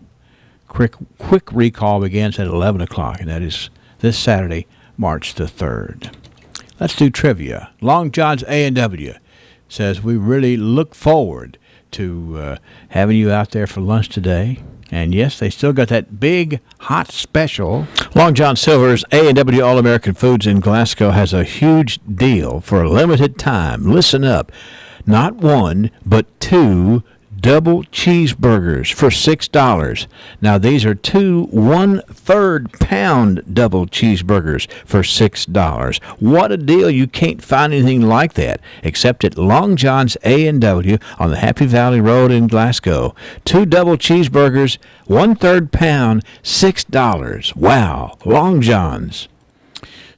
Quick recall begins at 11 o'clock, and that is this Saturday, March the 3rd. Let's do trivia. Long John's A&W says, we really look forward to having you out there for lunch today. And yes, they still got that big hot special. Long John Silver's A&W All-American Foods in Glasgow has a huge deal for a limited time. Listen up. Not one, but 2 double cheeseburgers for $6. Now, these are 2 1/3 pound double cheeseburgers for $6. What a deal. You can't find anything like that except at Long John's A&W on the Happy Valley Road in Glasgow. 2 double cheeseburgers, 1/3 pound, $6. Wow. Long John's.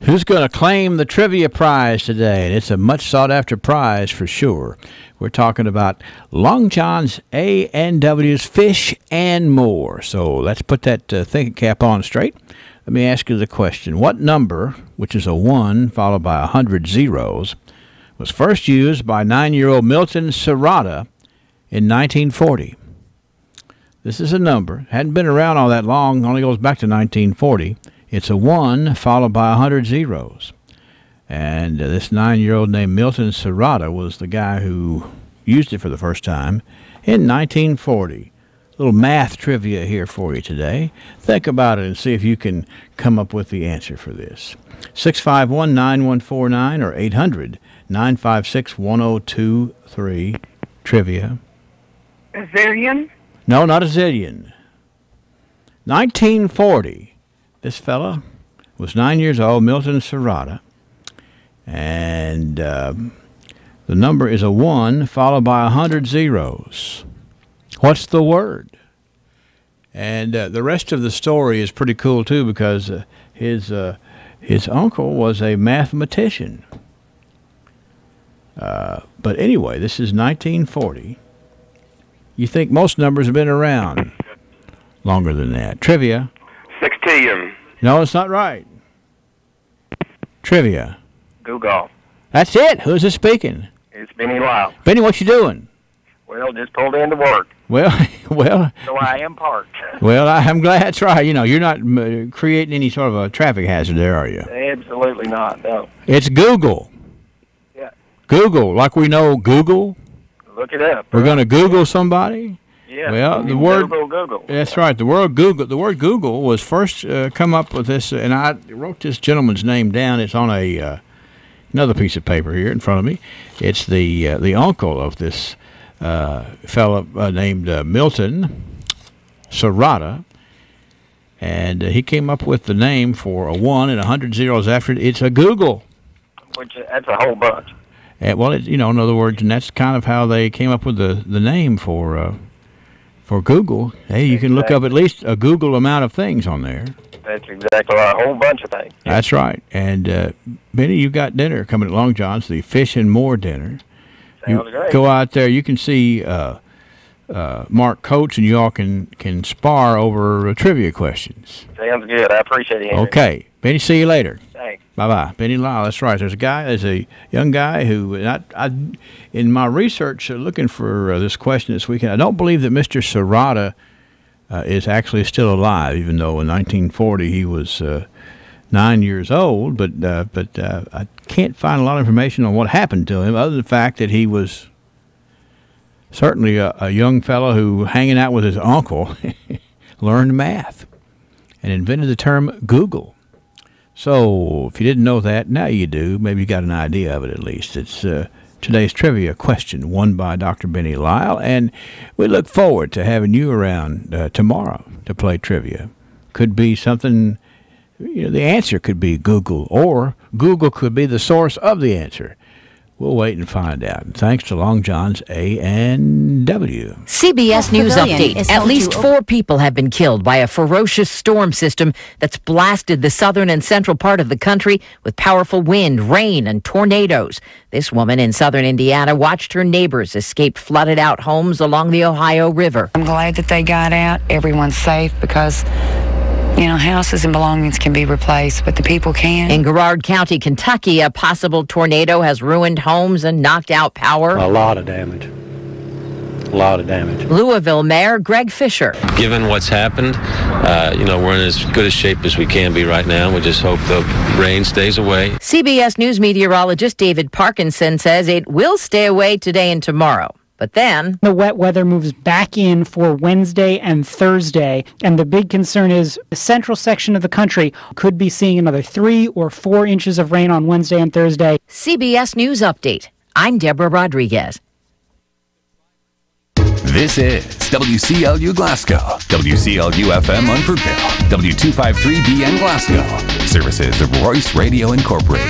Who's going to claim the trivia prize today? And it's a much sought-after prize for sure. We're talking about Long John's A&W's Fish and More. So let's put that thinking cap on straight. Let me ask you the question. What number, which is a 1 followed by 100 zeros, was first used by 9-year-old Milton Serrata in 1940? This is a number. Hadn't been around all that long. Only goes back to 1940. It's a 1 followed by 100 zeros. And this 9-year-old named Milton Serrata was the guy who used it for the first time in 1940. A little math trivia here for you today. Think about it and see if you can come up with the answer for this. 651-9149 or 800-956-1023. Trivia. A zillion? No, not a zillion. 1940. This fella was 9 years old, Milton Serrata. And the number is a 1 followed by 100 zeros. What's the word? And the rest of the story is pretty cool, too, because his uncle was a mathematician. But anyway, this is 1940. You think most numbers have been around longer than that. Trivia. 16. No, it's not right. Trivia. Google. That's it. Who's this speaking? It's Benny Lyle. Benny, what you doing? Well, just pulled into work. Well. So I am parked. Well, I'm glad that's right. You know, you're not creating any sort of a traffic hazard there, are you? Absolutely not, no. It's Google. Yeah. Google, like we know Google. Look it up. We're going to Google somebody? Yeah. Well, the word Google. That's right. The word Google was first come up with this, and I wrote this gentleman's name down. It's on another piece of paper here in front of me. It's the uncle of this fellow named Milton Serrata, and he came up with the name for a 1 and 100 zeros after it. It's a Google. That's a whole bunch. Well, in other words, and that's kind of how they came up with the name for Google. Hey, you can look up at least a Google amount of things on there. That's exactly right. A whole bunch of things. That's right. And, Benny, you got dinner coming at Long John's, the Fish and More dinner. Sounds great. Go out there. You can see Mark Coates, and you all can spar over trivia questions. Sounds good. I appreciate it, Henry. Okay. Benny, see you later. Thanks. Bye-bye. Benny Lyle, that's right. There's a young guy who, I in my research looking for this question this weekend, I don't believe that Mr. Serrata is actually still alive, even though in 1940 he was 9 years old. But I can't find a lot of information on what happened to him, other than the fact that he was certainly a young fellow who, hanging out with his uncle, learned math and invented the term Google. So, if you didn't know that, now you do. Maybe you got an idea of it at least. It's today's trivia question, won by Dr. Benny Lyle, and we look forward to having you around tomorrow to play trivia. Could be something, the answer could be Google, or Google could be the source of the answer. We'll wait and find out. And thanks to Long John's A&W. CBS News Update. At least 4 people have been killed by a ferocious storm system that's blasted the southern and central part of the country with powerful wind, rain, and tornadoes. This woman in southern Indiana watched her neighbors escape flooded out homes along the Ohio River. I'm glad that they got out. Everyone's safe because houses and belongings can be replaced, but the people can't. In Garrard County, Kentucky, a possible tornado has ruined homes and knocked out power. A lot of damage. Louisville Mayor Greg Fisher. Given what's happened, we're in as good a shape as we can be right now. We just hope the rain stays away. CBS News meteorologist David Parkinson says it will stay away today and tomorrow. But then the wet weather moves back in for Wednesday and Thursday, and the big concern is the central section of the country could be seeing another 3 or 4 inches of rain on Wednesday and Thursday. CBS News Update. I'm Deborah Rodriguez. This is WCLU Glasgow, WCLU FM Munfordville, W253BN Glasgow. Services of Royce Radio Incorporated.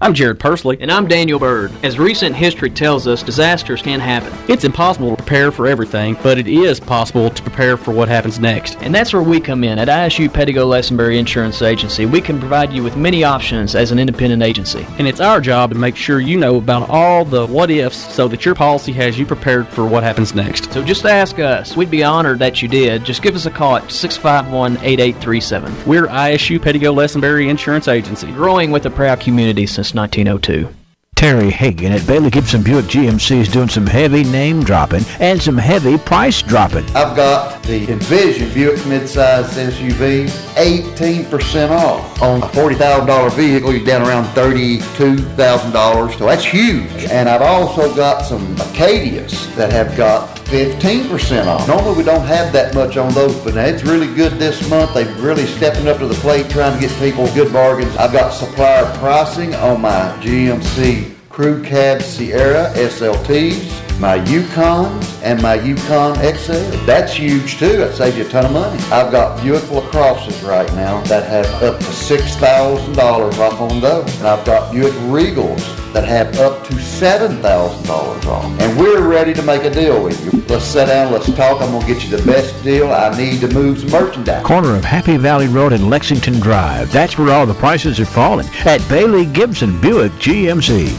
I'm Jared Persley. And I'm Daniel Bird. As recent history tells us, disasters can happen. It's impossible to prepare for everything, but it is possible to prepare for what happens next. And that's where we come in. At ISU Pettigo Lessenberry Insurance Agency, we can provide you with many options as an independent agency. And it's our job to make sure you know about all the what-ifs so that your policy has you prepared for what happens next. So just ask us. We'd be honored that you did. Just give us a call at 651-8837. We're ISU Pettigo Lessenberry Insurance Agency, growing with a proud community since 1902. Terry Hagan at Bailey Gibson Buick GMC is doing some heavy name dropping and some heavy price dropping. I've got the Envision Buick midsize SUV 18% off on a $40,000 vehicle. You're down around $32,000, so that's huge. And I've also got some Acadias that have got 15% off. Normally we don't have that much on those, but it's really good this month. They've really stepping up to the plate trying to get people good bargains. I've got supplier pricing on my GMC Crew Cab Sierra SLTs, my Yukons, and my Yukon XL. That's huge too. That saves you a ton of money. I've got Buick LaCrosses right now that have up to $6,000 off on those. And I've got Buick Regals that have up to $7,000 off. And we're ready to make a deal with you. Let's sit down, let's talk. I'm going to get you the best deal. I need to move some merchandise. Corner of Happy Valley Road and Lexington Drive. That's where all the prices are falling. At Bailey Gibson Buick GMC.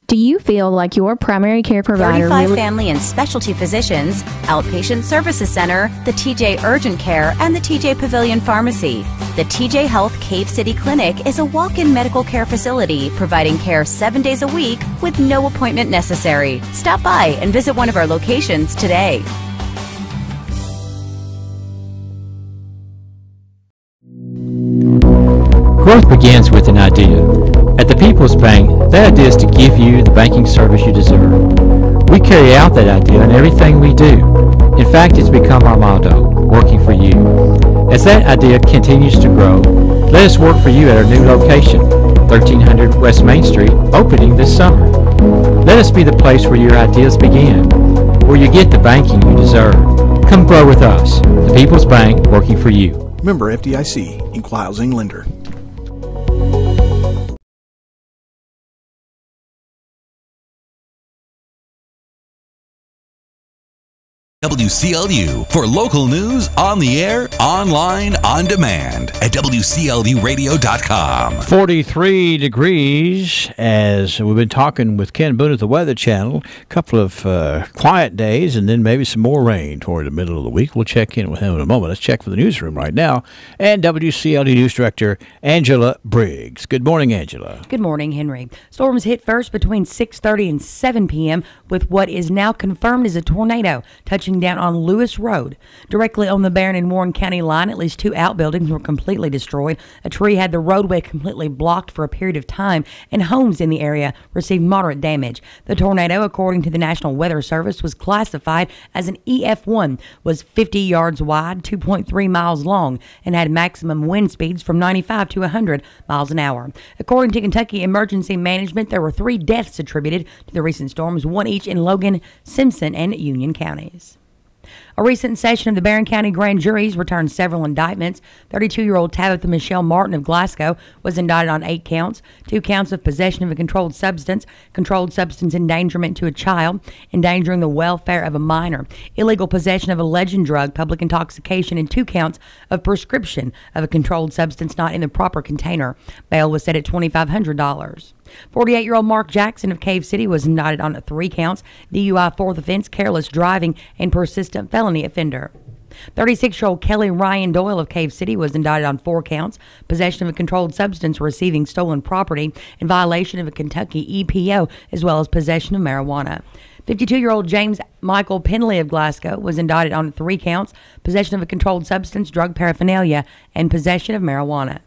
Do you feel like your primary care provider 35 family and specialty physicians, Outpatient Services Center, the TJ Urgent Care, and the TJ Pavilion Pharmacy. The TJ Health Cave City Clinic is a walk-in medical care facility providing care 7 days a week with no appointment necessary. Stop by and visit one of our locations today. Growth begins with an idea. At the People's Bank, that idea is to give you the banking service you deserve. We carry out that idea in everything we do. In fact, it's become our motto, working for you. As that idea continues to grow, let us work for you at our new location, 1300 West Main Street, opening this summer. Let us be the place where your ideas begin, where you get the banking you deserve. Come grow with us. The People's Bank, working for you. Member FDIC, Equal Housing Lender. WCLU for local news on the air, online, on demand at WCLUradio.com. 43 degrees as we've been talking with Ken Boone at the Weather Channel. A couple of quiet days and then maybe some more rain toward the middle of the week. We'll check in with him in a moment. Let's check for the newsroom right now. And WCLU News Director Angela Briggs. Good morning, Angela. Good morning, Henry. Storms hit first between 6:30 and 7 p.m. with what is now confirmed as a tornado touching down on Lewis Road. Directly on the Barron and Warren County line, at least 2 outbuildings were completely destroyed. A tree had the roadway completely blocked for a period of time, and homes in the area received moderate damage. The tornado, according to the National Weather Service, was classified as an EF1, was 50 yards wide, 2.3 miles long, and had maximum wind speeds from 95 to 100 miles an hour. According to Kentucky Emergency Management, there were 3 deaths attributed to the recent storms, 1 each in Logan, Simpson, and Union counties. A recent session of the Barron County Grand Juries returned several indictments. 32-year-old Tabitha Michelle Martin of Glasgow was indicted on 8 counts, 2 counts of possession of a controlled substance endangerment to a child, endangering the welfare of a minor, illegal possession of a legend drug, public intoxication, and 2 counts of prescription of a controlled substance not in the proper container. Bail was set at $2,500. 48-year-old Mark Jackson of Cave City was indicted on 3 counts, DUI 4th offense, careless driving, and persistent felony offender. 36-year-old Kelly Ryan Doyle of Cave City was indicted on 4 counts, possession of a controlled substance, receiving stolen property, and violation of a Kentucky EPO, as well as possession of marijuana. 52-year-old James Michael Penley of Glasgow was indicted on 3 counts, possession of a controlled substance, drug paraphernalia, and possession of marijuana.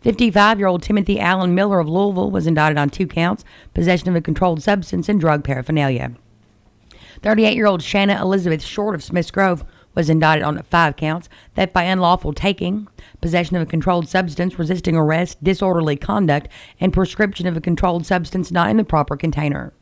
55-year-old Timothy Allen Miller of Louisville was indicted on 2 counts, possession of a controlled substance and drug paraphernalia. 38-year-old Shanna Elizabeth Short of Smiths Grove was indicted on 5 counts: theft by unlawful taking, possession of a controlled substance, resisting arrest, disorderly conduct, and prescription of a controlled substance not in the proper container.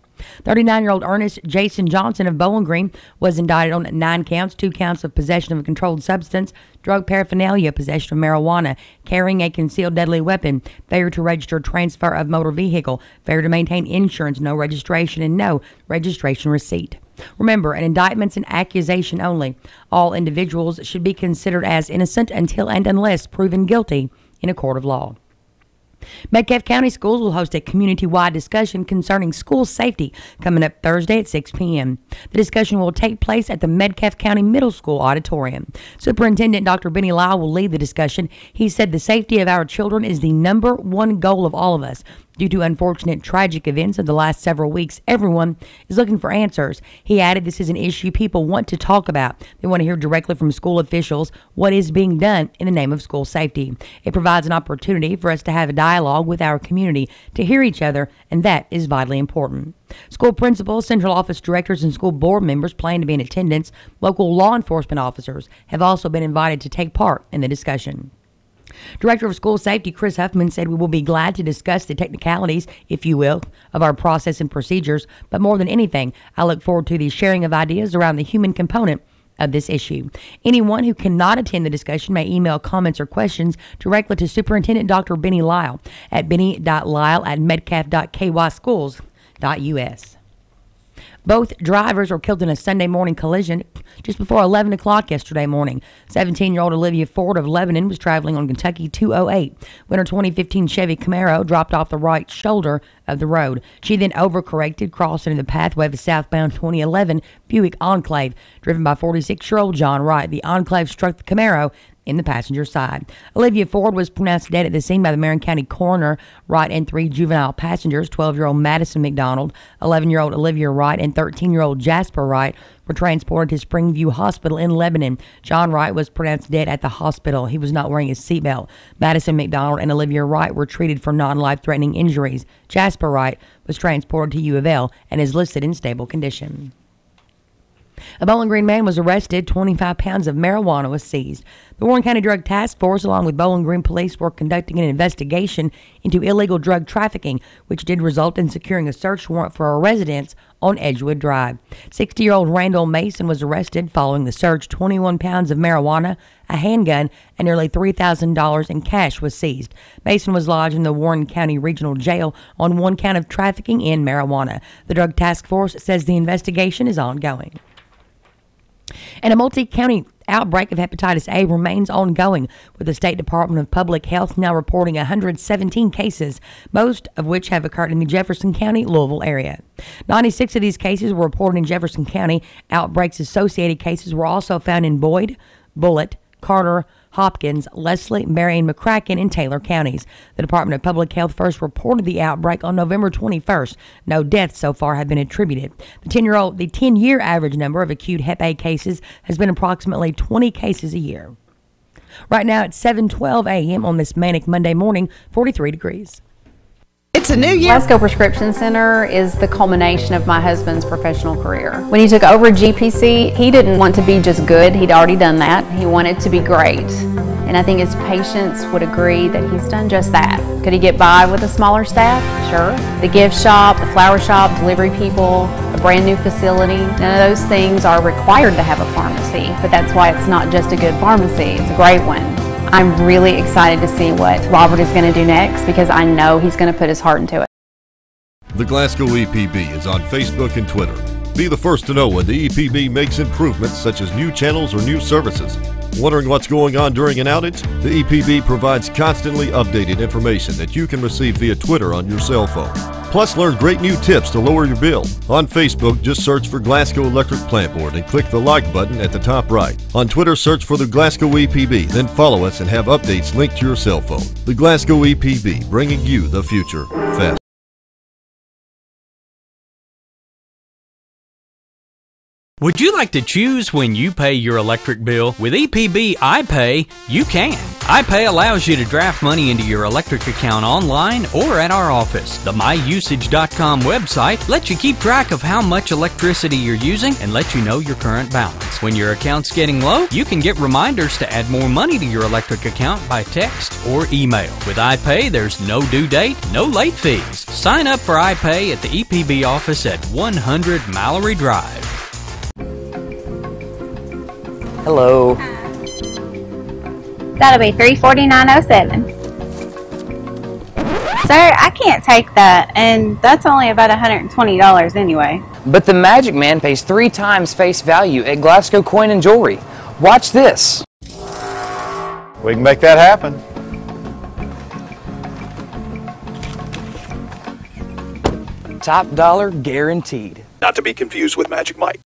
39-year-old Ernest Jason Johnson of Bowling Green was indicted on 9 counts: 2 counts of possession of a controlled substance, drug paraphernalia, possession of marijuana, carrying a concealed deadly weapon, failure to register transfer of motor vehicle, failure to maintain insurance, no registration, and no registration receipt. Remember, an indictment's an accusation only. All individuals should be considered as innocent until and unless proven guilty in a court of law. Metcalfe County Schools will host a community-wide discussion concerning school safety coming up Thursday at 6 p.m. The discussion will take place at the Metcalfe County Middle School auditorium. Superintendent Dr. Benny Lyle will lead the discussion. He said the safety of our children is the number one goal of all of us. Due to unfortunate tragic events of the last several weeks, everyone is looking for answers. He added this is an issue people want to talk about. They want to hear directly from school officials what is being done in the name of school safety. It provides an opportunity for us to have a dialogue with our community, to hear each other, and that is vitally important. School principals, central office directors, and school board members plan to be in attendance. Local law enforcement officers have also been invited to take part in the discussion. Director of School Safety Chris Huffman said we will be glad to discuss the technicalities, if you will, of our process and procedures, but more than anything, I look forward to the sharing of ideas around the human component of this issue. Anyone who cannot attend the discussion may email comments or questions directly to Superintendent Dr. Benny Lyle at benny.lyle@metcalfe.kyschools.us. Both drivers were killed in a Sunday morning collision just before 11 o'clock yesterday morning. 17-year-old Olivia Ford of Lebanon was traveling on Kentucky 208 when her 2015 Chevy Camaro dropped off the right shoulder of the road. She then overcorrected, crossed into the pathway of a southbound 2011 Buick Enclave, driven by 46-year-old John Wright. The Enclave struck the Camaro in the passenger side. Olivia Ford was pronounced dead at the scene by the Marion County coroner. Wright and 3 juvenile passengers, 12-year-old Madison McDonald, 11-year-old Olivia Wright, and 13-year-old Jasper Wright, were transported to Springview Hospital in Lebanon. John Wright was pronounced dead at the hospital. He was not wearing his seatbelt. Madison McDonald and Olivia Wright were treated for non-life-threatening injuries. Jasper Wright was transported to U of L and is listed in stable condition. A Bowling Green man was arrested. 25 pounds of marijuana was seized. The Warren County Drug Task Force, along with Bowling Green Police, were conducting an investigation into illegal drug trafficking, which did result in securing a search warrant for a residence on Edgewood Drive. 60-year-old Randall Mason was arrested following the search. 21 pounds of marijuana, a handgun, and nearly $3,000 in cash was seized. Mason was lodged in the Warren County Regional Jail on 1 count of trafficking in marijuana. The Drug Task Force says the investigation is ongoing. And a multi-county outbreak of hepatitis A remains ongoing, with the State Department of Public Health now reporting 117 cases, most of which have occurred in the Jefferson County, Louisville area. 96 of these cases were reported in Jefferson County. Outbreaks-associated cases were also found in Boyd, Bullitt, Carter, Hopkins, Leslie, Marion, McCracken, and Taylor counties. The Department of Public Health first reported the outbreak on November 21st. No deaths so far have been attributed. The 10-year average number of acute Hep A cases has been approximately 20 cases a year. Right now at 7:12 a.m. on this manic Monday morning, 43 degrees. It's a new year. Glasgow Prescription Center is the culmination of my husband's professional career. When he took over GPC, he didn't want to be just good. He'd already done that. He wanted to be great. And I think his patients would agree that he's done just that. Could he get by with a smaller staff? Sure. The gift shop, the flower shop, delivery people, a brand new facility, none of those things are required to have a pharmacy. But that's why it's not just a good pharmacy, it's a great one. I'm really excited to see what Robert is going to do next because I know he's going to put his heart into it. The Glasgow EPB is on Facebook and Twitter. Be the first to know when the EPB makes improvements such as new channels or new services. Wondering what's going on during an outage? The EPB provides constantly updated information that you can receive via Twitter on your cell phone. Plus, learn great new tips to lower your bill. On Facebook, just search for Glasgow Electric Plant Board and click the like button at the top right. On Twitter, search for the Glasgow EPB, then follow us and have updates linked to your cell phone. The Glasgow EPB, bringing you the future fast. Would you like to choose when you pay your electric bill? With EPB iPay, you can. iPay allows you to draft money into your electric account online or at our office. The myusage.com website lets you keep track of how much electricity you're using and lets you know your current balance. When your account's getting low, you can get reminders to add more money to your electric account by text or email. With iPay, there's no due date, no late fees. Sign up for iPay at the EPB office at 100 Mallory Drive. Hello. That'll be $349.07. Sir, I can't take that, and that's only about $120 anyway. But the Magic Man pays 3 times face value at Glasgow Coin and Jewelry. Watch this. We can make that happen. Top dollar guaranteed. Not to be confused with Magic Mike.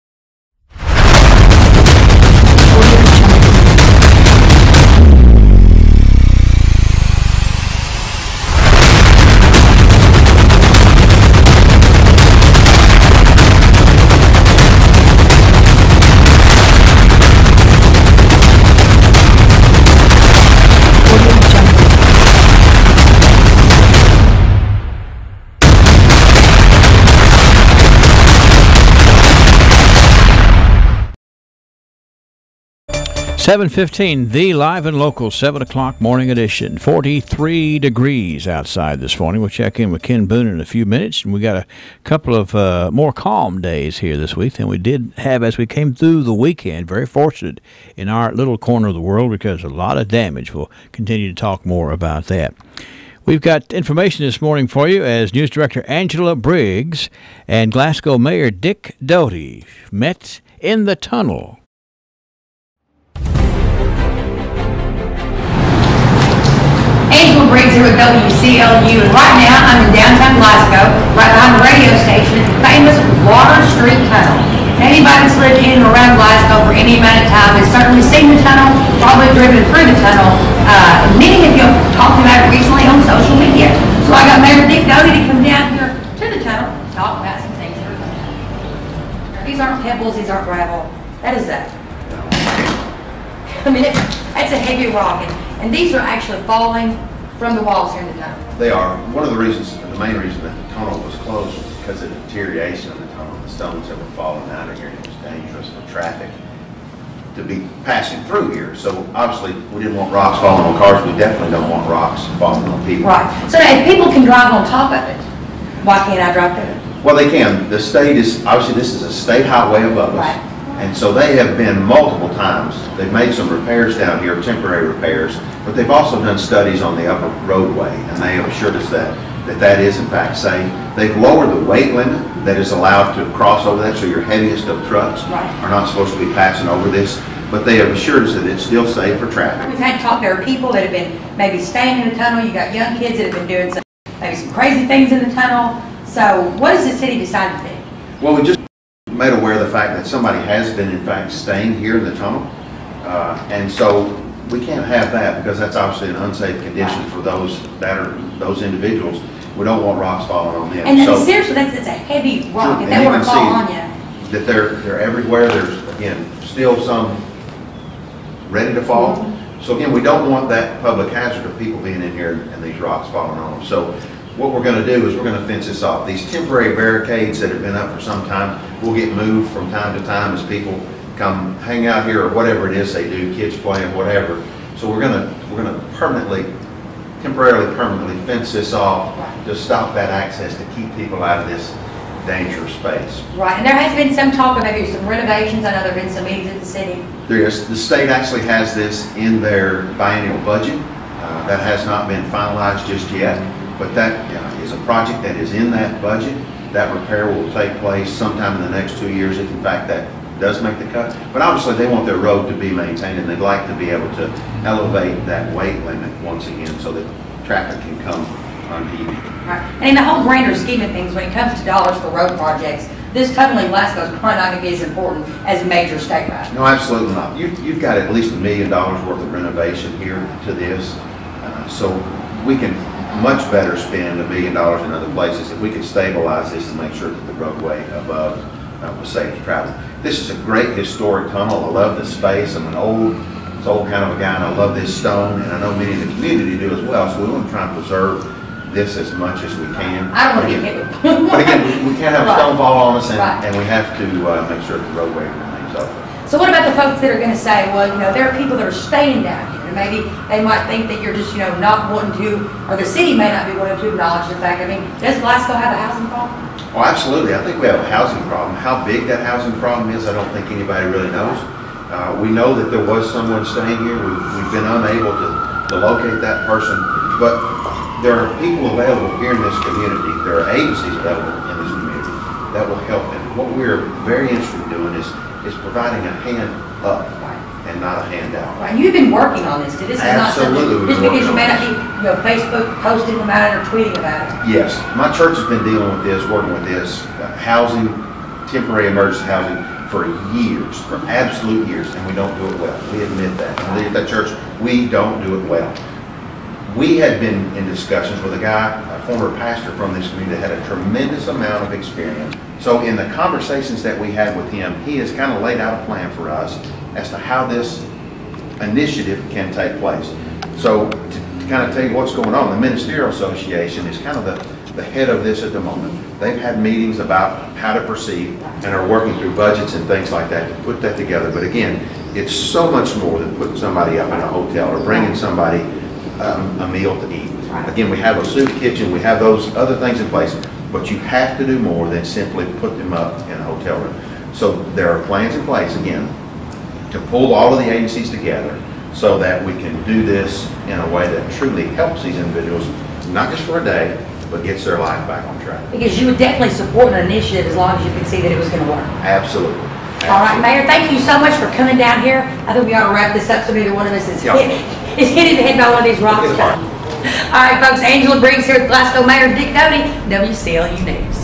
$7:15, the live and local 7 o'clock morning edition. 43 degrees outside this morning. We'll check in with Ken Boone in a few minutes. And we got a couple of more calm days here this week than we did have as we came through the weekend. Very fortunate in our little corner of the world because a lot of damage. We'll continue to talk more about that. We've got information this morning for you as News Director Angela Briggs and Glasgow Mayor Dick Doty met in the tunnel. Angela Briggs here with WCLU, and right now I'm in downtown Glasgow, right behind the radio station, the famous Water Street Tunnel. Anybody that's lived in or around Glasgow for any amount of time has certainly seen the tunnel, probably driven through the tunnel. Many of you have talked about it recently on social media. So I got Mayor Dick Doty to come down here to the tunnel and talk about some things that are going on. These aren't pebbles, these aren't gravel. That is that. I mean, that's a heavy rock, and these are actually falling from the walls here in the tunnel. They are. One of the reasons, the main reason that the tunnel was closed was because of the deterioration of the tunnel. The stones that were falling out of here, and it was dangerous for traffic to be passing through here. So obviously, we didn't want rocks falling on cars. We definitely don't want rocks falling on people. Right. So now, if people can drive on top of it, why can't I drive through it? Well, they can. The state is, obviously, this is a state highway above us. Right. And so they have been multiple times. They've made some repairs down here, temporary repairs, but they've also done studies on the upper roadway, and they have assured us that is in fact safe. They've lowered the weight limit that is allowed to cross over that, so your heaviest of trucks are not supposed to be passing over this, but they have assured us that it's still safe for traffic. We've had to talk, there are people that have been maybe staying in the tunnel, you got young kids that have been doing maybe some crazy things in the tunnel. So what does the city decide to do? Well, we just made aware of the fact that somebody has been in fact staying here in the tunnel, and so we can't have that because that's obviously an unsafe condition for those individuals. We don't want rocks falling on them. And so, seriously, it's a heavy rock, and they want to fall on you. That they're everywhere. There's again still some ready to fall. So again, we don't want that public hazard of people being in here and these rocks falling on them. So what we're going to do is we're going to fence this off. These temporary barricades that have been up for some time will get moved from time to time as people come hang out here or whatever it is they do, kids playing, whatever. So we're going to temporarily fence this off to stop that access to keep people out of this dangerous space. Right, and there has been some talk of maybe some renovations. I know there have been some meetings at the city. There is. The state actually has this in their biennial budget. That has not been finalized just yet. But that is a project that is in that budget. That repair will take place sometime in the next 2 years, if in fact that does make the cut. But obviously they want their road to be maintained, and they'd like to be able to elevate that weight limit once again so that traffic can come unimpeded. Right. And in the whole grander scheme of things, when it comes to dollars for road projects, this tunnel in Glasgow is probably not going to be as important as a major state road. No, absolutely not. You've got at least $1 million worth of renovation here to this. So we can much better spend $1 million in other places if we could stabilize this to make sure that the roadway above was safe to travel. This is a great historic tunnel. I love the space. I'm an old sold kind of a guy, and I love this stone, and I know many in the community do as well, so we want to try and preserve this as much as we can. I don't want to get hit. But again, we can't have a stone fall on us, Right. and we have to make sure the roadway remains open. So what about the folks that are going to say, well, you know, there are people that are staying down here, and maybe they might think that you're just, you know, not wanting to, or the city may not be wanting to acknowledge the fact. I mean, does Glasgow have a housing problem? Well, absolutely. I think we have a housing problem. How big that housing problem is, I don't think anybody really knows. We know that there was someone staying here. We've been unable to locate that person, but there are people available here in this community. There are agencies available in this community that will help them. What we're very interested in doing is providing a hand up and not a handout. Right. And you've been working on this too. This is Absolutely. not something just because you may not be, you know, Facebook posting about it or tweeting about it. Yes, my church has been dealing with this, working with this housing, temporary emergency housing for years, for absolute years, and we don't do it well. We admit that. I believe at that church, we don't do it well. We had been in discussions with a guy, a former pastor from this community that had a tremendous amount of experience. So in the conversations that we had with him, he has kind of laid out a plan for us as to how this initiative can take place. So to kind of tell you what's going on, the Ministerial Association is kind of the head of this at the moment. They've had meetings about how to proceed and are working through budgets and things like that to put that together. But again, it's so much more than putting somebody up in a hotel or bringing somebody a meal to eat. Again, we have a soup kitchen, we have those other things in place, but you have to do more than simply put them up in a hotel room. So there are plans in place, again, to pull all of the agencies together so that we can do this in a way that truly helps these individuals, not just for a day, but gets their life back on track. Because you would definitely support an initiative as long as you could see that it was going to work. Absolutely. All right, Mayor, thank you so much for coming down here. I think we ought to wrap this up so neither one of us is hitting the head by one of these rocks. All right, folks, Angela Briggs here with Glasgow Mayor Dick Doty, WCLU News.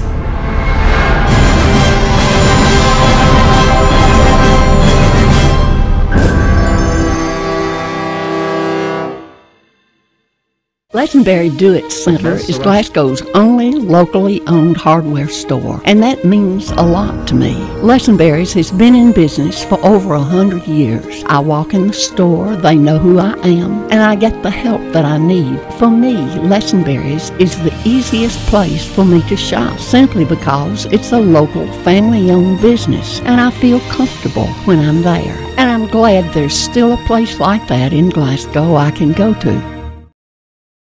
Lesenberry Do-It Center is Glasgow's only locally owned hardware store, and that means a lot to me. Lesenberry's has been in business for over 100 years. I walk in the store, they know who I am, and I get the help that I need. For me, Lesenberry's is the easiest place for me to shop, simply because it's a local, family-owned business, and I feel comfortable when I'm there. And I'm glad there's still a place like that in Glasgow I can go to.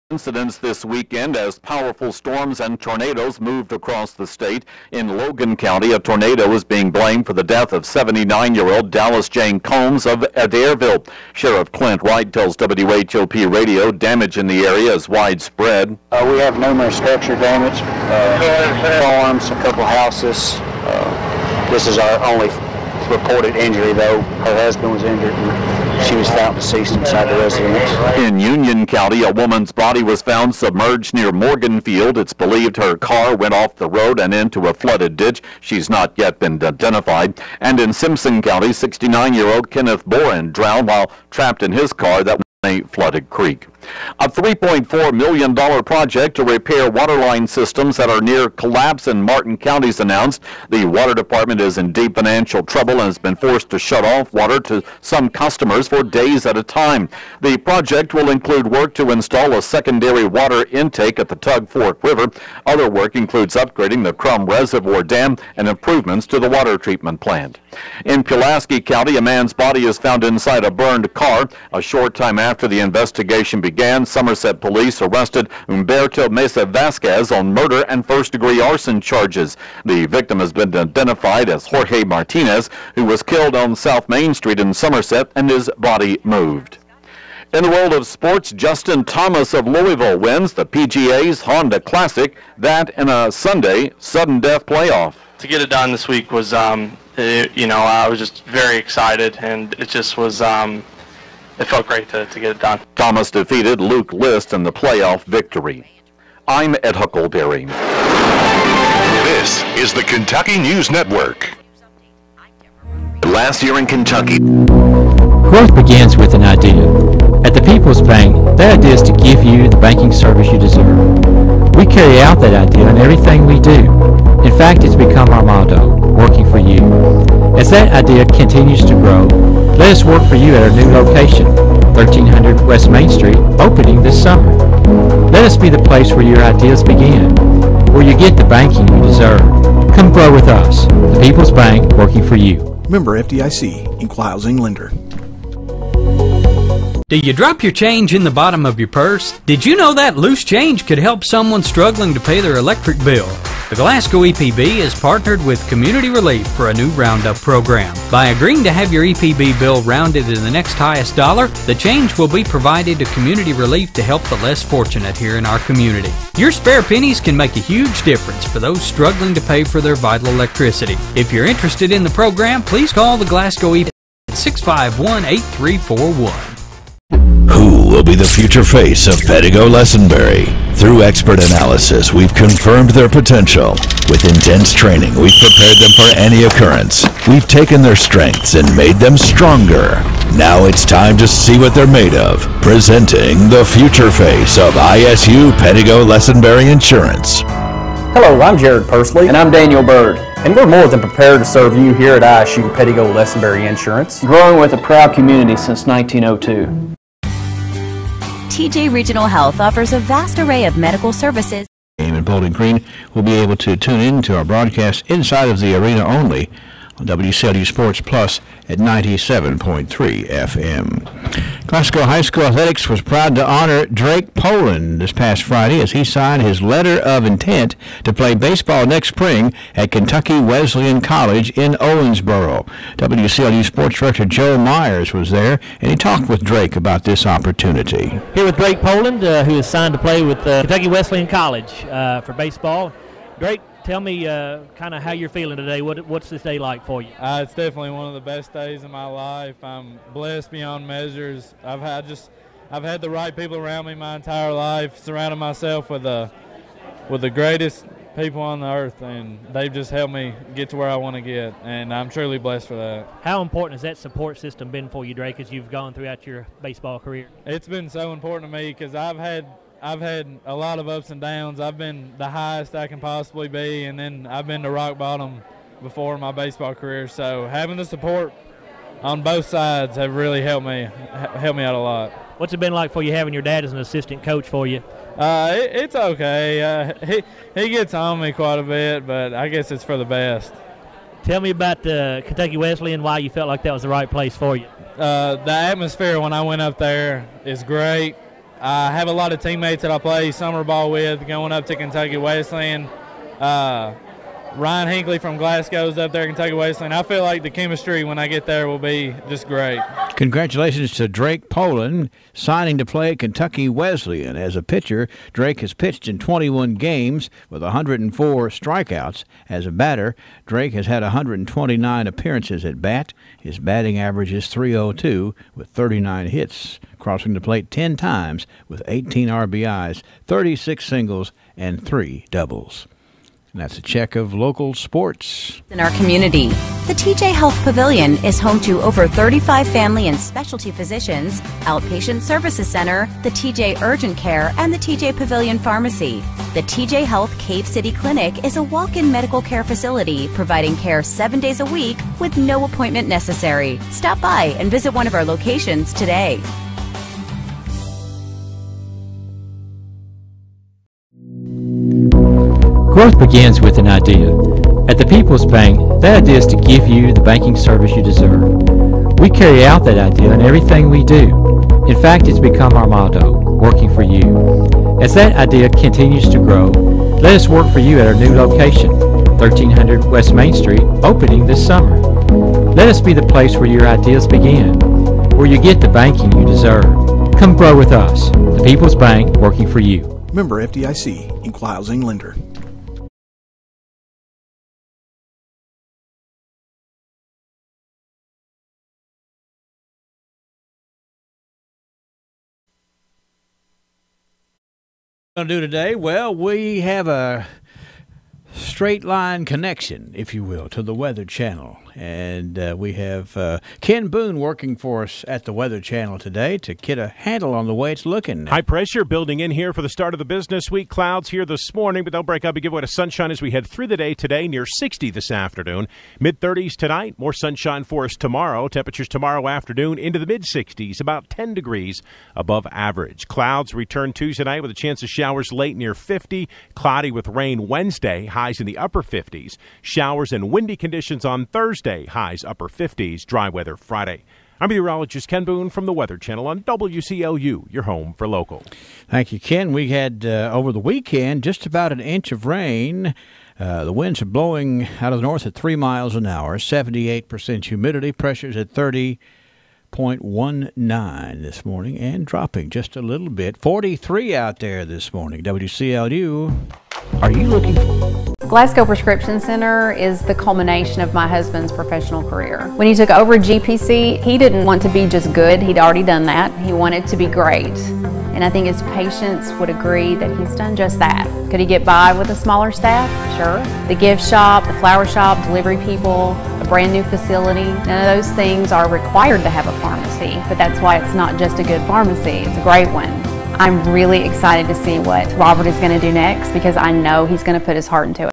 Incidents this weekend as powerful storms and tornadoes moved across the state. In Logan County, a tornado is being blamed for the death of 79-year-old Dallas Jane Combs of Adairville. Sheriff Clint Wright tells WHOP Radio damage in the area is widespread. We have numerous structure damage, farms, a couple houses. This is our only reported injury, though. Her husband was injured and she was found deceased inside the residence. In Union County, a woman's body was found submerged near Morganfield. It's believed her car went off the road and into a flooded ditch. She's not yet been identified. And in Simpson County, 69-year-old Kenneth Boren drowned while trapped in his car that was in a flooded creek. A $3.4 million project to repair waterline systems that are near collapse in Martin County is announced. The water department is in deep financial trouble and has been forced to shut off water to some customers for days at a time. The project will include work to install a secondary water intake at the Tug Fork River. Other work includes upgrading the Crum Reservoir Dam and improvements to the water treatment plant. In Pulaski County, a man's body is found inside a burned car. A short time after the investigation began, Somerset police arrested Humberto Mesa Vasquez on murder and first-degree arson charges. The victim has been identified as Jorge Martinez, who was killed on South Main Street in Somerset and his body moved. In the world of sports, Justin Thomas of Louisville wins the PGA's Honda Classic, that in a Sunday sudden death playoff. To get it done this week was, I was just very excited, and it just was, it felt great to get it done. Thomas defeated Luke List in the playoff victory. I'm Ed Huckleberry. This is the Kentucky News Network. Last year in Kentucky. Growth begins with an idea. At the People's Bank, that idea is to give you the banking service you deserve. We carry out that idea in everything we do. In fact, it's become our motto. working for you. As that idea continues to grow, let us work for you at our new location, 1300 West Main Street, opening this summer. Let us be the place where your ideas begin, where you get the banking you deserve. Come grow with us, the People's Bank, working for you. Member FDIC, Equal Housing Lender. Do you drop your change in the bottom of your purse? Did you know that loose change could help someone struggling to pay their electric bill? The Glasgow EPB has partnered with Community Relief for a new Roundup program. By agreeing to have your EPB bill rounded to the next highest dollar, the change will be provided to Community Relief to help the less fortunate here in our community. Your spare pennies can make a huge difference for those struggling to pay for their vital electricity. If you're interested in the program, please call the Glasgow EPB at 651-8341. Who will be the future face of Pettigo Lessenberry? Through expert analysis, we've confirmed their potential. With intense training, we've prepared them for any occurrence. We've taken their strengths and made them stronger. Now it's time to see what they're made of. Presenting the future face of ISU Pettigo Lessenberry Insurance. Hello, I'm Jared Pursley. And I'm Daniel Bird. And we're more than prepared to serve you here at ISU Pettigo Lessenberry Insurance. Growing with a proud community since 1902. TJ Regional Health offers a vast array of medical services. And Bowling Green will be able to tune in to our broadcast inside of the arena only on WCLU Sports Plus at 97.3 FM. Glasgow High School Athletics was proud to honor Drake Poland this past Friday as he signed his letter of intent to play baseball next spring at Kentucky Wesleyan College in Owensboro. WCLU Sports Director Joe Myers was there, and he talked with Drake about this opportunity. Here with Drake Poland, who is signed to play with Kentucky Wesleyan College for baseball. Drake, tell me kind of how you're feeling today. What's this day like for you? It's definitely one of the best days of my life. I'm blessed beyond measures. I've had the right people around me my entire life, surrounded myself with the greatest people on the earth, and they've just helped me get to where I want to get, and I'm truly blessed for that. How important has that support system been for you, Drake, as you've gone throughout your baseball career? It's been so important to me because I've had a lot of ups and downs. I've been the highest I can possibly be, and then I've been to rock bottom before in my baseball career. So having the support on both sides have really helped me out a lot. What's it been like for you having your dad as an assistant coach for you? It's okay. He gets on me quite a bit, but I guess it's for the best. Tell me about Kentucky Wesleyan, why you felt like that was the right place for you. The atmosphere when I went up there is great. I have a lot of teammates that I play summer ball with going up to Kentucky Wesleyan. Ryan Hinckley from Glasgow is up there at Kentucky Wesleyan. I feel like the chemistry when I get there will be just great. Congratulations to Drake Poland signing to play at Kentucky Wesleyan. As a pitcher, Drake has pitched in 21 games with 104 strikeouts. As a batter, Drake has had 129 appearances at bat. His batting average is .302 with 39 hits, crossing the plate 10 times with 18 RBIs, 36 singles, and 3 doubles. And that's a check of local sports. In our community, the TJ Health Pavilion is home to over 35 family and specialty physicians, outpatient services center, the TJ Urgent Care, and the TJ Pavilion Pharmacy. The TJ Health Cave City Clinic is a walk-in medical care facility providing care 7 days a week with no appointment necessary. Stop by and visit one of our locations today. Growth begins with an idea. At the People's Bank, that idea is to give you the banking service you deserve. We carry out that idea in everything we do. In fact, it's become our motto, working for you. As that idea continues to grow, let us work for you at our new location, 1300 West Main Street, opening this summer. Let us be the place where your ideas begin, where you get the banking you deserve. Come grow with us, the People's Bank, working for you. Member FDIC, Equal Housing Lender. Going to do today? Well, we have a straight line connection, if you will, to the Weather Channel. And we have Ken Boone working for us at the Weather Channel today to get a handle on the way it's looking. High pressure building in here for the start of the business week. Clouds here this morning, but they'll break up and give way to sunshine as we head through the day today, near 60 this afternoon. Mid-30s tonight, more sunshine for us tomorrow. Temperatures tomorrow afternoon into the mid-60s, about 10 degrees above average. Clouds return Tuesday night with a chance of showers late near 50. Cloudy with rain Wednesday, highs in the upper 50s. Showers and windy conditions on Thursday, highs upper 50s. Dry weather Friday. I'm meteorologist Ken Boone from the Weather Channel on WCLU, your home for local. Thank you, Ken. We had, over the weekend, just about an inch of rain. The winds are blowing out of the north at 3 miles an hour, 78% humidity, pressures at 30.19 this morning, and dropping just a little bit. 43 out there this morning. WCLU, are you looking for... Glasgow Prescription Center is the culmination of my husband's professional career. When he took over GPC, he didn't want to be just good. He'd already done that. He wanted to be great. And I think his patients would agree that he's done just that. Could he get by with a smaller staff? Sure. The gift shop, the flower shop, delivery people, a brand new facility, none of those things are required to have a pharmacy. But that's why it's not just a good pharmacy, it's a great one. I'm really excited to see what Robert is going to do next because I know he's going to put his heart into it.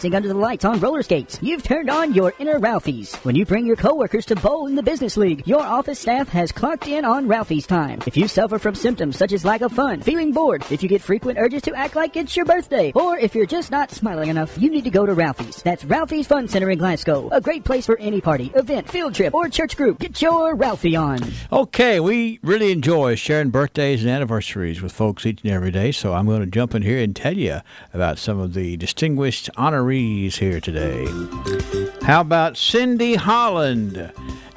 Under the lights on roller skates. You've turned on your inner Ralphie's. When you bring your coworkers to bowl in the business league, your office staff has clocked in on Ralphie's time. If you suffer from symptoms such as lack of fun, feeling bored, if you get frequent urges to act like it's your birthday, or if you're just not smiling enough, you need to go to Ralphie's. That's Ralphie's Fun Center in Glasgow. A great place for any party, event, field trip, or church group. Get your Ralphie on. Okay, we really enjoy sharing birthdays and anniversaries with folks each and every day, so I'm going to jump in here and tell you about some of the distinguished honorees here today. How about Cindy Holland?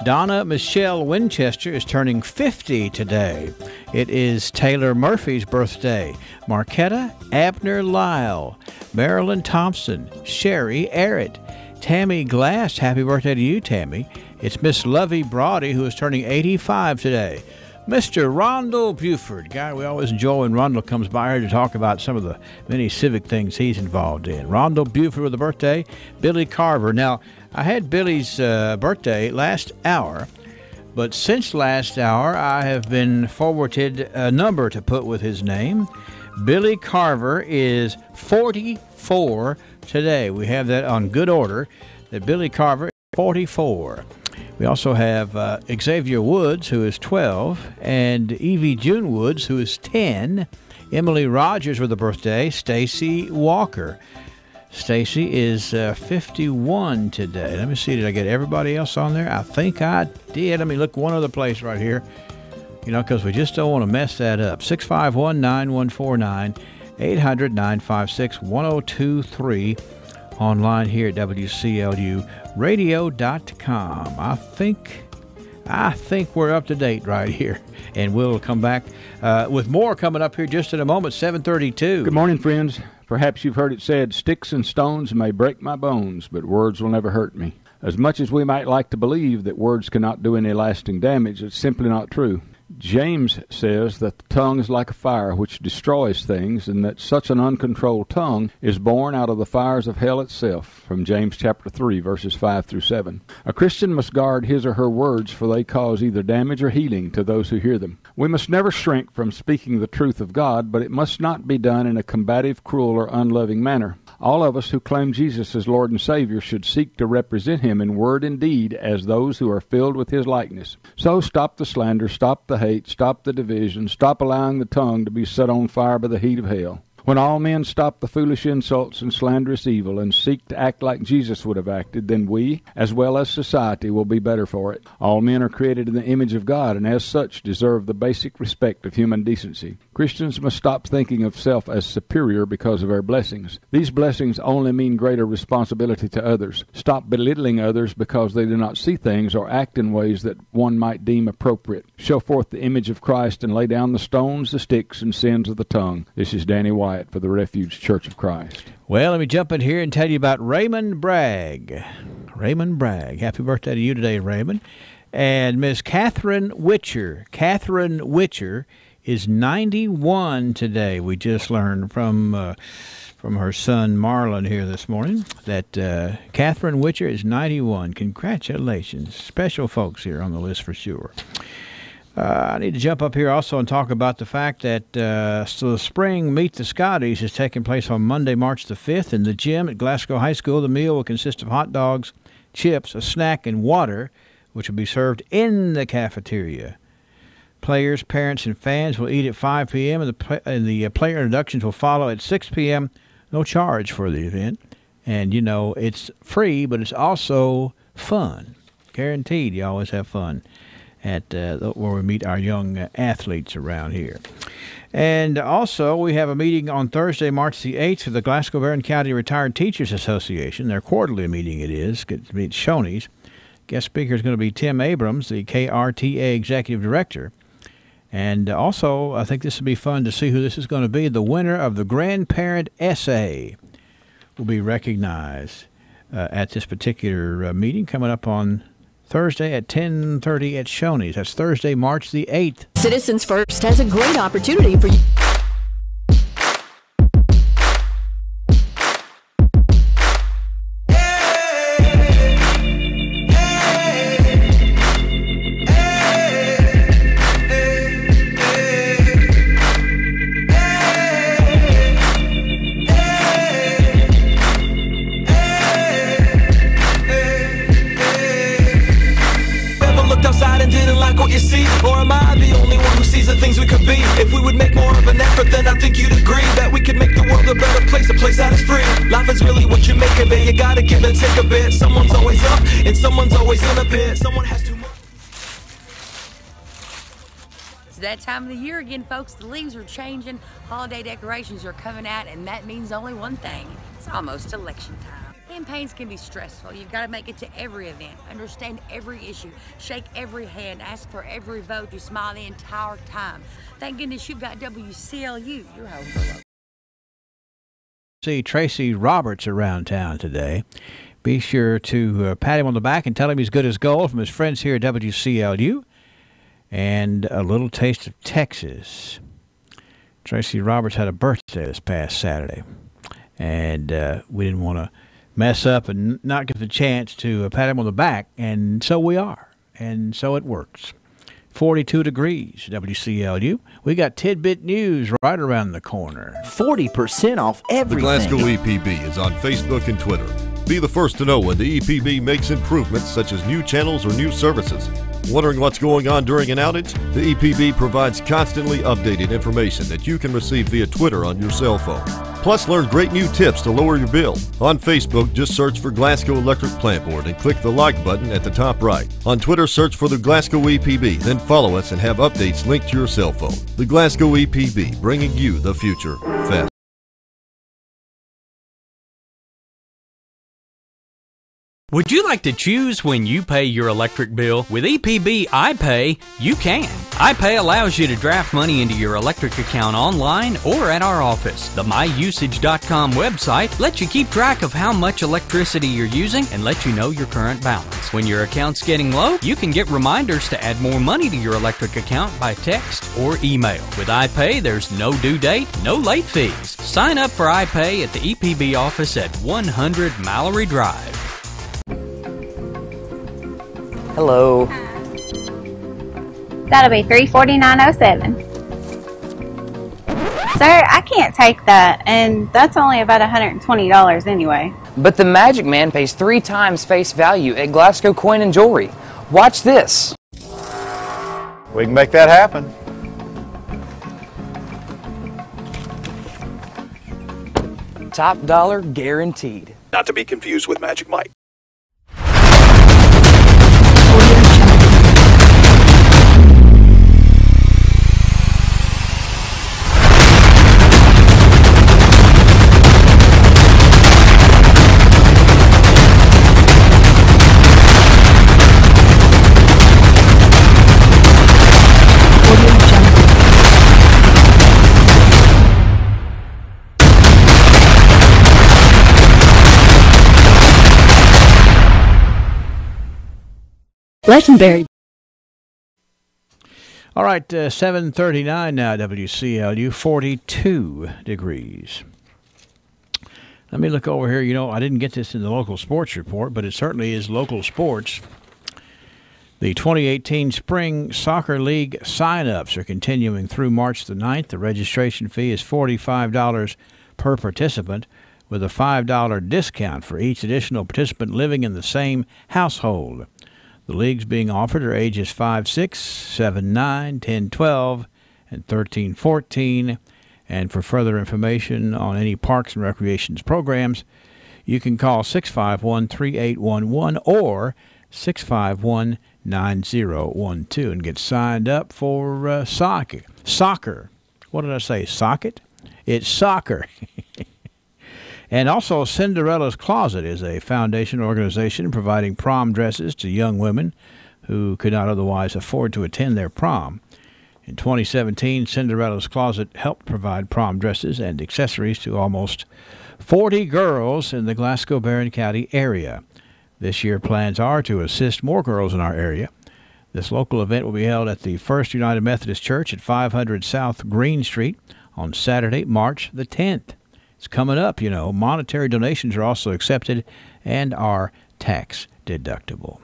Donna Michelle Winchester is turning 50 today. It is Taylor Murphy's birthday. Marquetta Abner Lyle, Marilyn Thompson, Sherry Arrett, Tammy Glass. Happy birthday to you, Tammy. It's Miss Lovey Brody, who is turning 85 today. Mr. Rondell Buford, guy we always enjoy when Rondell comes by here to talk about some of the many civic things he's involved in. Rondell Buford with a birthday. Billy Carver. Now, I had Billy's birthday last hour, but since last hour, I have been forwarded a number to put with his name. Billy Carver is 44 today. We have that on good order, that Billy Carver is 44. We also have Xavier Woods, who is 12, and Evie June Woods, who is 10. Emily Rogers with a birthday. Stacy Walker. Stacy is 51 today. Let me see, did I get everybody else on there? I think I did. Let me look one other place right here, because we just don't want to mess that up. 651-9149, 800-956-1023. Online here at WCLUradio.com. I think we're up to date right here, and we'll come back with more coming up here just in a moment. 7:32. Good morning, friends. Perhaps you've heard it said, "Sticks and stones may break my bones, but words will never hurt me." As much as we might like to believe that words cannot do any lasting damage, it's simply not true. James says that the tongue is like a fire which destroys things, and that such an uncontrolled tongue is born out of the fires of hell itself, from James chapter 3, verses 5 through 7. A Christian must guard his or her words, for they cause either damage or healing to those who hear them. We must never shrink from speaking the truth of God, but it must not be done in a combative, cruel, or unloving manner. All of us who claim Jesus as Lord and Savior should seek to represent Him in word and deed as those who are filled with His likeness. So stop the slander, stop the hate, stop the division, stop allowing the tongue to be set on fire by the heat of hell. When all men stop the foolish insults and slanderous evil and seek to act like Jesus would have acted, then we, as well as society, will be better for it. All men are created in the image of God, and as such deserve the basic respect of human decency. Christians must stop thinking of self as superior because of our blessings. These blessings only mean greater responsibility to others. Stop belittling others because they do not see things or act in ways that one might deem appropriate. Show forth the image of Christ and lay down the stones, the sticks, and sins of the tongue. This is Danny Wyatt for the Refuge Church of Christ. Well, let me jump in here and tell you about Raymond Bragg. Raymond Bragg. Happy birthday to you today, Raymond. And Miss Catherine Witcher. Catherine Witcher is 91 today. We just learned from her son Marlon here this morning that Catherine Witcher is 91. Congratulations. Special folks here on the list for sure. I need to jump up here also and talk about the fact that so the spring Meet the Scotties is taking place on Monday, March the 5th in the gym at Glasgow High School. The meal will consist of hot dogs, chips, a snack, and water, which will be served in the cafeteria. Players, parents, and fans will eat at 5 p.m. and the player introductions will follow at 6 p.m. No charge for the event. And, you know, it's free, but it's also fun. Guaranteed you always have fun at where we meet our young athletes around here. And also, we have a meeting on Thursday, March the 8th for the Glasgow Barron County Retired Teachers Association. Their quarterly meeting it is. Get to meet Shoney's. Guest speaker is going to be Tim Abrams, the KRTA Executive Director. And also, I think this will be fun to see who this is going to be. The winner of the Grandparent Essay will be recognized at this particular meeting coming up on Thursday at 10:30 at Shoney's. That's Thursday, March the 8th. Citizens First has a great opportunity for you. Or am I the only one who sees the things we could be? If we would make more of an effort, then I think you'd agree that we could make the world a better place, a place that is free. Life is really what you make of it. You gotta give and take a bit. Someone's always up and someone's always in a pit. Someone has to. It's that time of the year again, folks. The leaves are changing, holiday decorations are coming out, and that means only one thing. It's almost election time. Campaigns can be stressful. You've got to make it to every event, understand every issue, shake every hand, ask for every vote. You smile the entire time. Thank goodness you've got WCLU, your home for local. See Tracy Roberts around town today. Be sure to pat him on the back and tell him he's good as gold from his friends here at WCLU. And a little taste of Texas. Tracy Roberts had a birthday this past Saturday. And we didn't want to mess up and not get the chance to pat him on the back, and so we are, and so it works. 42 degrees, WCLU. We got tidbit news right around the corner. 40% off everything. The Glasgow EPB is on Facebook and Twitter. Be the first to know when the EPB makes improvements such as new channels or new services. Wondering what's going on during an outage? The EPB provides constantly updated information that you can receive via Twitter on your cell phone. Plus, learn great new tips to lower your bill. On Facebook, just search for Glasgow Electric Plant Board and click the like button at the top right. On Twitter, search for the Glasgow EPB, then follow us and have updates linked to your cell phone. The Glasgow EPB, bringing you the future fast. Would you like to choose when you pay your electric bill? With EPB iPay, you can. iPay allows you to draft money into your electric account online or at our office. The myusage.com website lets you keep track of how much electricity you're using and let you know your current balance. When your account's getting low, you can get reminders to add more money to your electric account by text or email. With iPay, there's no due date, no late fees. Sign up for iPay at the EPB office at 100 Mallory Drive. Hello. That'll be $349.07. Sir, I can't take that, and that's only about $120 anyway. But the Magic Man pays 3 times face value at Glasgow Coin and Jewelry. Watch this. We can make that happen. Top dollar guaranteed. Not to be confused with Magic Mike. Lesenberry. All right, 7:39 now, WCLU, 42 degrees. Let me look over here. You know, I didn't get this in the local sports report, but it certainly is local sports. The 2018 Spring Soccer League sign-ups are continuing through March the 9th. The registration fee is $45 per participant, with a $5 discount for each additional participant living in the same household. The leagues being offered are ages 5, 6, 7, 9, 10, 12, and 13, 14. And for further information on any Parks and Recreations programs, you can call 651-3811 or 651-9012 and get signed up for soccer. Soccer. What did I say? Socket? It's soccer. And also, Cinderella's Closet is a foundation organization providing prom dresses to young women who could not otherwise afford to attend their prom. In 2017, Cinderella's Closet helped provide prom dresses and accessories to almost 40 girls in the Glasgow-Barron County area. This year, plans are to assist more girls in our area. This local event will be held at the First United Methodist Church at 500 South Green Street on Saturday, March the 10th. It's coming up, you know. Monetary donations are also accepted and are tax deductible.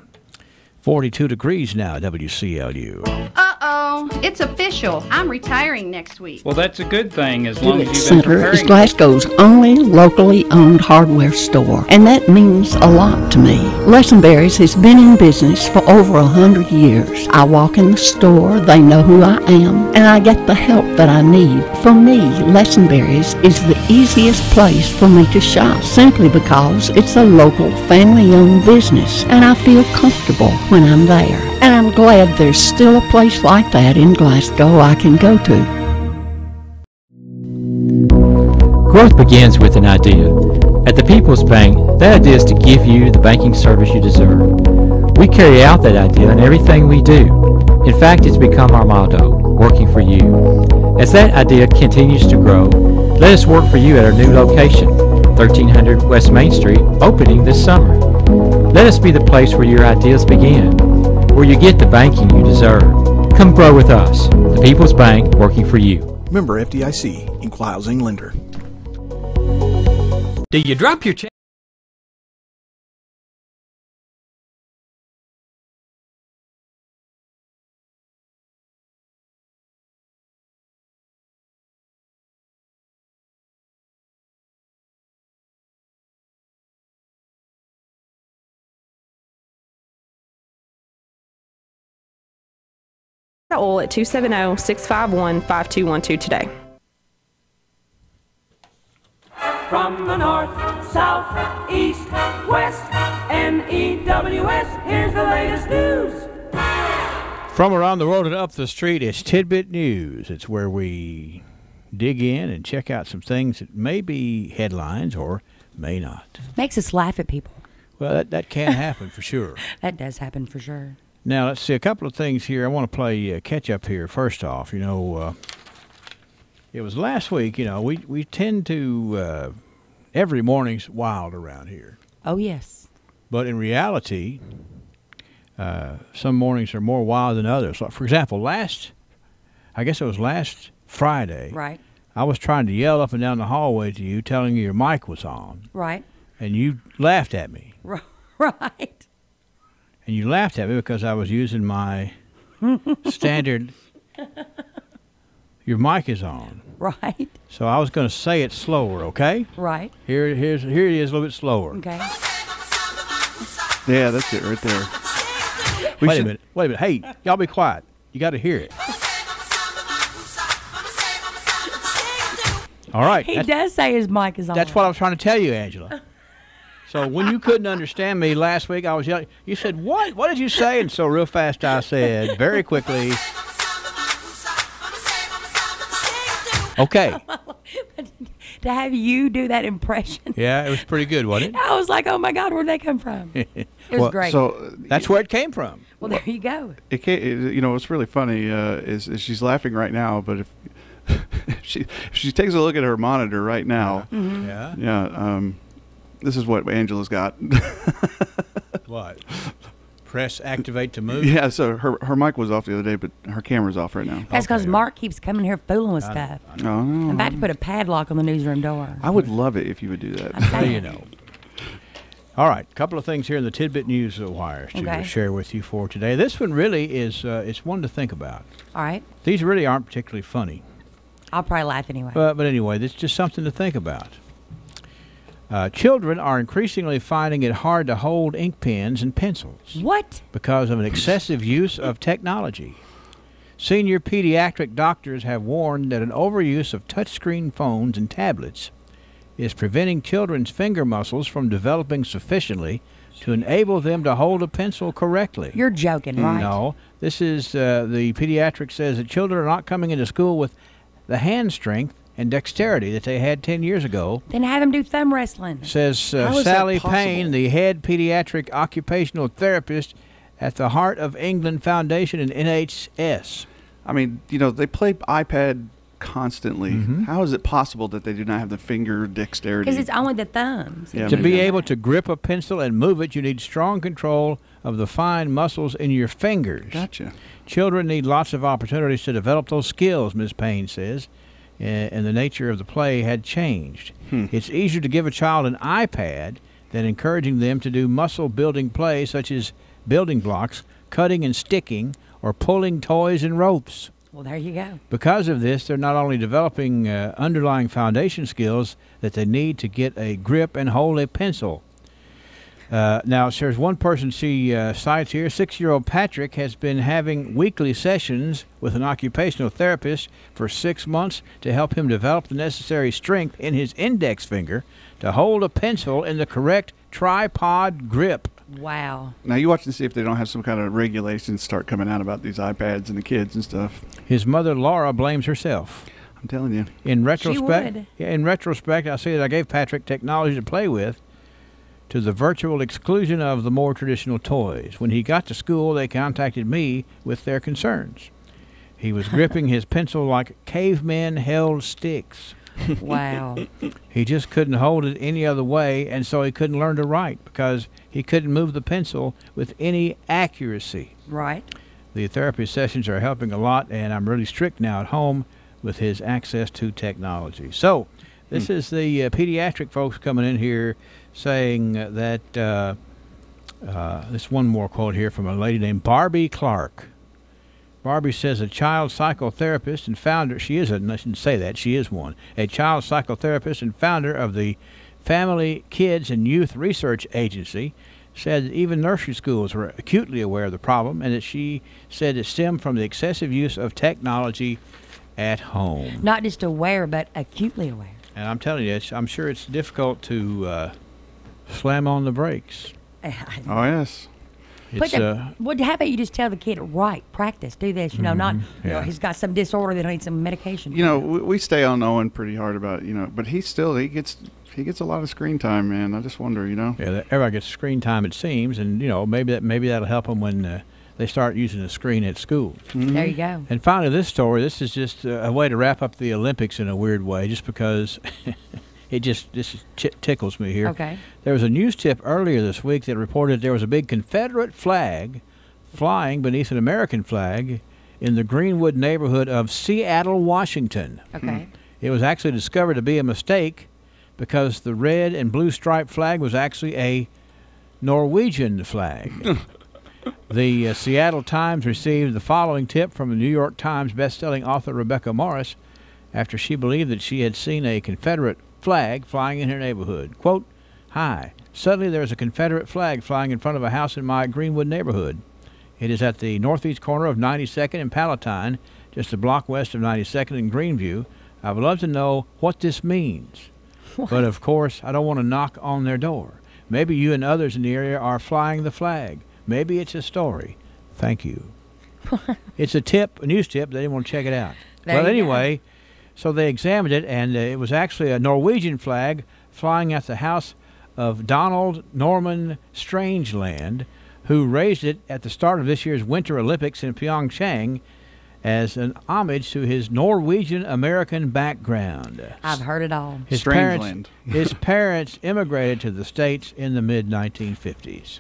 42 degrees now, WCLU. Uh-oh, it's official. I'm retiring next week. Well, that's a good thing as long as you've been Center preparing. is Glasgow's only locally owned hardware store, and that means a lot to me. Lesenberry's has been in business for over 100 years. I walk in the store, they know who I am, and I get the help that I need. For me, Lesenberry's is the easiest place for me to shop, simply because it's a local family-owned business, and I feel comfortable when I'm there. And I'm glad there's still a place like that in Glasgow I can go to. Growth begins with an idea. At the People's Bank, that idea is to give you the banking service you deserve. We carry out that idea in everything we do. In fact, it's become our motto, working for you. As that idea continues to grow, let us work for you at our new location, 1300 West Main Street, opening this summer. Let us be the place where your ideas begin, where you get the banking you deserve. Come grow with us. The People's Bank, working for you. Member FDIC, Equal Housing Lender. Do you drop your check? Oil at 270-651-5212 today. From the north, south, east, west, NEWS, here's the latest news. From around the world and up the street, it's Tidbit News. It's where we dig in and check out some things that may be headlines or may not. Makes us laugh at people. Well, that can happen for sure. That does happen for sure. Now, let's see a couple of things here. I want to play catch up here first off. You know, it was last week, you know, we tend to, every morning's wild around here. Oh, yes. But in reality, some mornings are more wild than others. Like, for example, last Friday. Right. I was trying to yell up and down the hallway to you, telling you your mic was on. Right. And you laughed at me. Right. And you laughed at me because I was using my standard. Your mic is on. Right. So I was going to say it slower, okay? Right. Here it is a little bit slower. Okay. Yeah, that's it right there. Wait a minute. Hey, y'all be quiet. You got to hear it. All right. He does say his mic is on. That's what I was trying to tell you, Angela. So when you couldn't understand me last week, I was yelling. You said, what? What did you say? And so real fast I said, very quickly, okay. To have you do that impression. Yeah, it was pretty good, wasn't it? I was like, oh, my God, where'd that come from? It was great. So that's where it came from. Well, there you go. You know, what's really funny is she's laughing right now, but if she takes a look at her monitor right now, yeah. This is what Angela's got. What? Press activate to move. Yeah, so her mic was off the other day, but her camera's off right now. That's because Mark keeps coming here fooling with stuff. Oh. I'm about to put a padlock on the newsroom door. I would love it if you would do that. Well, you know. All right, a couple of things here in the Tidbit News Wires to share with you for today. This one really is it's one to think about. All right. These really aren't particularly funny. I'll probably laugh anyway. But anyway, it's just something to think about. Children are increasingly finding it hard to hold ink pens and pencils. What? Because of an excessive use of technology. Senior pediatric doctors have warned that an overuse of touchscreen phones and tablets is preventing children's finger muscles from developing sufficiently to enable them to hold a pencil correctly. You're joking, right? No. This is, the pediatric says that children are not coming into school with the hand strength and dexterity that they had 10 years ago. Then have them do thumb wrestling. Says Sally Payne, the head pediatric occupational therapist at the Heart of England Foundation and NHS. I mean, they play iPad constantly. How is it possible that they do not have the finger dexterity? Because it's only the thumbs. Yeah, to be able to grip a pencil and move it, you need strong control of the fine muscles in your fingers. Gotcha. Children need lots of opportunities to develop those skills, Ms. Payne says, and the nature of the play had changed. It's easier to give a child an iPad than encouraging them to do muscle-building play such as building blocks, cutting and sticking, or pulling toys and ropes. Well, there you go. Because of this, they're not only developing underlying foundation skills that they need to get a grip and hold a pencil. Now, there's one person she cites here. 6-year-old Patrick has been having weekly sessions with an occupational therapist for 6 months to help him develop the necessary strength in his index finger to hold a pencil in the correct tripod grip. Wow. Now you watch and see if they don't have some kind of regulations start coming out about these iPads and the kids and stuff. His mother, Laura, blames herself. I'm telling you. In retrospect, would. I say that I gave Patrick technology to play with to the virtual exclusion of the more traditional toys. When he got to school, they contacted me with their concerns. He was gripping his pencil like cavemen held sticks. Wow. He just couldn't hold it any other way, and so he couldn't learn to write because he couldn't move the pencil with any accuracy. Right. The therapy sessions are helping a lot, and I'm really strict now at home with his access to technology. So this is the pediatric folks coming in here saying that this one more quote here from a lady named Barbie Clark. Barbie says a child psychotherapist and founder, I shouldn't say that, she is one, a child psychotherapist and founder of the Family, Kids, and Youth Research Agency, said that even nursery schools were acutely aware of the problem and that she said it stemmed from the excessive use of technology at home. Not just aware, but acutely aware. And I'm telling you, I'm sure it's difficult to slam on the brakes. Oh, yes. How about you just tell the kid, right, practice, do this, not, he's got some disorder that needs some medication. We stay on Owen pretty hard about, but he gets a lot of screen time, man. I just wonder, Yeah, everybody gets screen time, it seems, and, maybe that'll help them when they start using the screen at school. There you go. And finally, this is just a way to wrap up the Olympics in a weird way, just because this tickles me here. Okay. There was a news tip earlier this week that reported there was a big Confederate flag flying beneath an American flag in the Greenwood neighborhood of Seattle, Washington. Okay. It was actually discovered to be a mistake because the red and blue striped flag was actually a Norwegian flag. The Seattle Times received the following tip from the New York Times best-selling author Rebecca Morris after she believed that she had seen a Confederate flag flying in her neighborhood. Quote, "Hi, suddenly there's a Confederate flag flying in front of a house in my Greenwood neighborhood. It is at the northeast corner of 92nd and Palatine, just a block west of 92nd and Greenview. I would love to know what this means. But of course, I don't want to knock on their door. Maybe you and others in the area are flying the flag. Maybe it's a story. Thank you." It's a news tip. They didn't want to check it out. Well, anyway, so they examined it, and it was actually a Norwegian flag flying at the house of Donald Norman Strangeland, who raised it at the start of this year's Winter Olympics in Pyeongchang as an homage to his Norwegian-American background. I've heard it all. His parents immigrated to the States in the mid-1950s.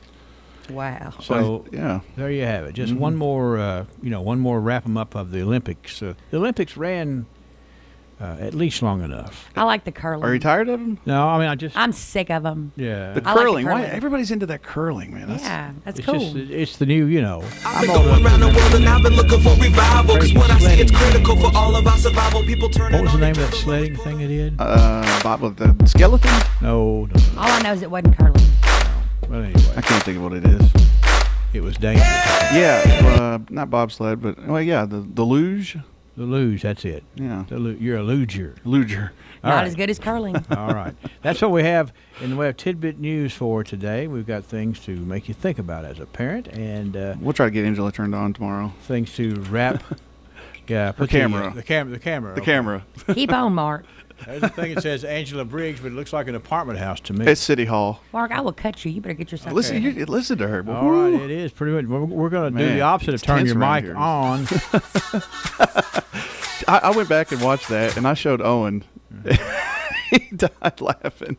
Wow. So there you have it. Just one more, one more wrap 'em up of the Olympics. The Olympics ran at least long enough. I like the curling. Are you tired of them? No, I mean I'm sick of them. Yeah. The I like curling. the Why curling. everybody's into that curling, man? That's It's cool. just, it's the new, I've been going around the world and I've been looking for revival. Cause when I see it's critical for all of our survival, people turn What was the name of that sledding thing they did? Bob with the skeleton? No. All I know is it wasn't curling. Well, anyway. I can't think of what it is. It was dangerous. Yeah, not bobsled, but the luge. The luge, that's it. Yeah. You're a luger. Luger. Not as good as curling. All right. That's what we have in the way of tidbit news for today. We've got things to make you think about as a parent, and we'll try to get Angela turned on tomorrow. Things to wrap. The camera. Keep on, Mark. There's a thing that says Angela Briggs, but it looks like an apartment house to me. It's City Hall. Mark, I will cut you. You better get yourself. Listen to her. All right, it is pretty much. We're going to do the opposite of turn your mic on. I went back and watched that, and I showed Owen. He died laughing.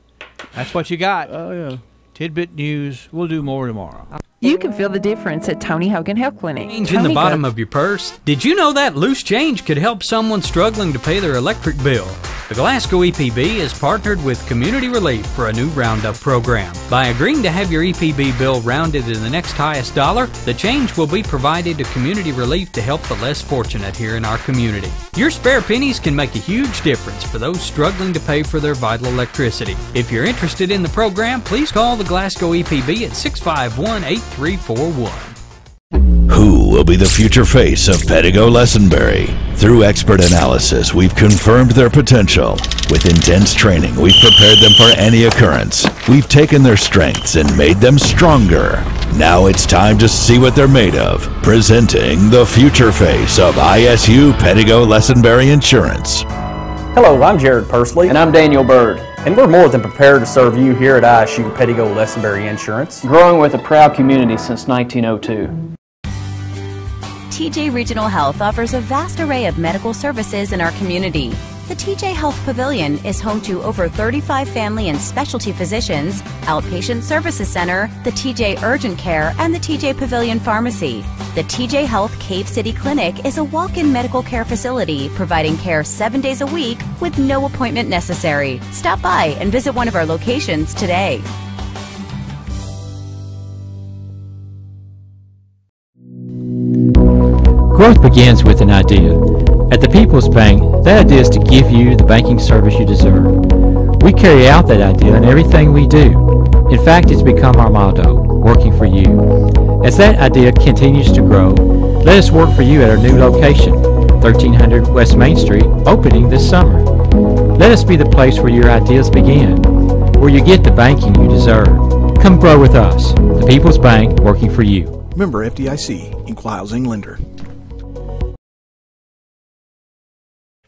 That's what you got. Oh, yeah. Tidbit news. We'll do more tomorrow. You can feel the difference at Tony Hogan Health Clinic. Change in the bottom of your purse? Did you know that loose change could help someone struggling to pay their electric bill? The Glasgow EPB has partnered with Community Relief for a new roundup program. By agreeing to have your EPB bill rounded to the next highest dollar, the change will be provided to Community Relief to help the less fortunate here in our community. Your spare pennies can make a huge difference for those struggling to pay for their vital electricity. If you're interested in the program, please call the Glasgow EPB at 651-8341. Who will be the future face of Pedigo Lessenberry? Through expert analysis, we've confirmed their potential. With intense training, we've prepared them for any occurrence. We've taken their strengths and made them stronger. Now it's time to see what they're made of. Presenting the future face of ISU Pedigo Lessenberry Insurance. Hello, I'm Jared Pursley. And I'm Daniel Bird. And we're more than prepared to serve you here at ISU Pedigo Lessenberry Insurance, growing with a proud community since 1902. TJ Regional Health offers a vast array of medical services in our community. The TJ Health Pavilion is home to over 35 family and specialty physicians, Outpatient Services Center, the TJ Urgent Care, and the TJ Pavilion Pharmacy. The TJ Health Cave City Clinic is a walk-in medical care facility providing care 7 days a week with no appointment necessary. Stop by and visit one of our locations today. Growth begins with an idea. At the People's Bank, that idea is to give you the banking service you deserve. We carry out that idea in everything we do. In fact, it's become our motto, working for you. As that idea continues to grow, let us work for you at our new location, 1300 West Main Street, opening this summer. Let us be the place where your ideas begin, where you get the banking you deserve. Come grow with us. The People's Bank, working for you. Member FDIC, Equal Housing Lender.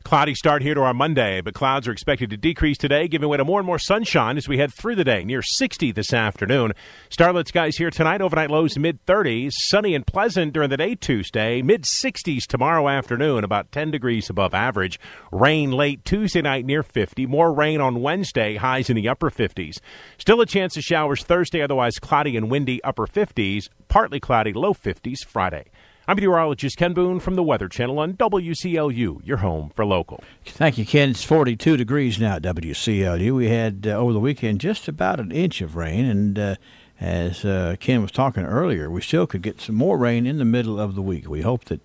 Cloudy start here to our Monday, but clouds are expected to decrease today, giving way to more and more sunshine as we head through the day, near 60 this afternoon. Starlit skies here tonight, overnight lows mid-30s, sunny and pleasant during the day Tuesday, mid-60s tomorrow afternoon, about 10 degrees above average. Rain late Tuesday night near 50, more rain on Wednesday, highs in the upper 50s. Still a chance of showers Thursday, otherwise cloudy and windy upper 50s, partly cloudy low 50s Friday. I'm meteorologist Ken Boone from the Weather Channel on WCLU, your home for local. Thank you, Ken. It's 42 degrees now at WCLU. We had over the weekend just about an inch of rain, and as Ken was talking earlier, we still could get some more rain in the middle of the week. We hope that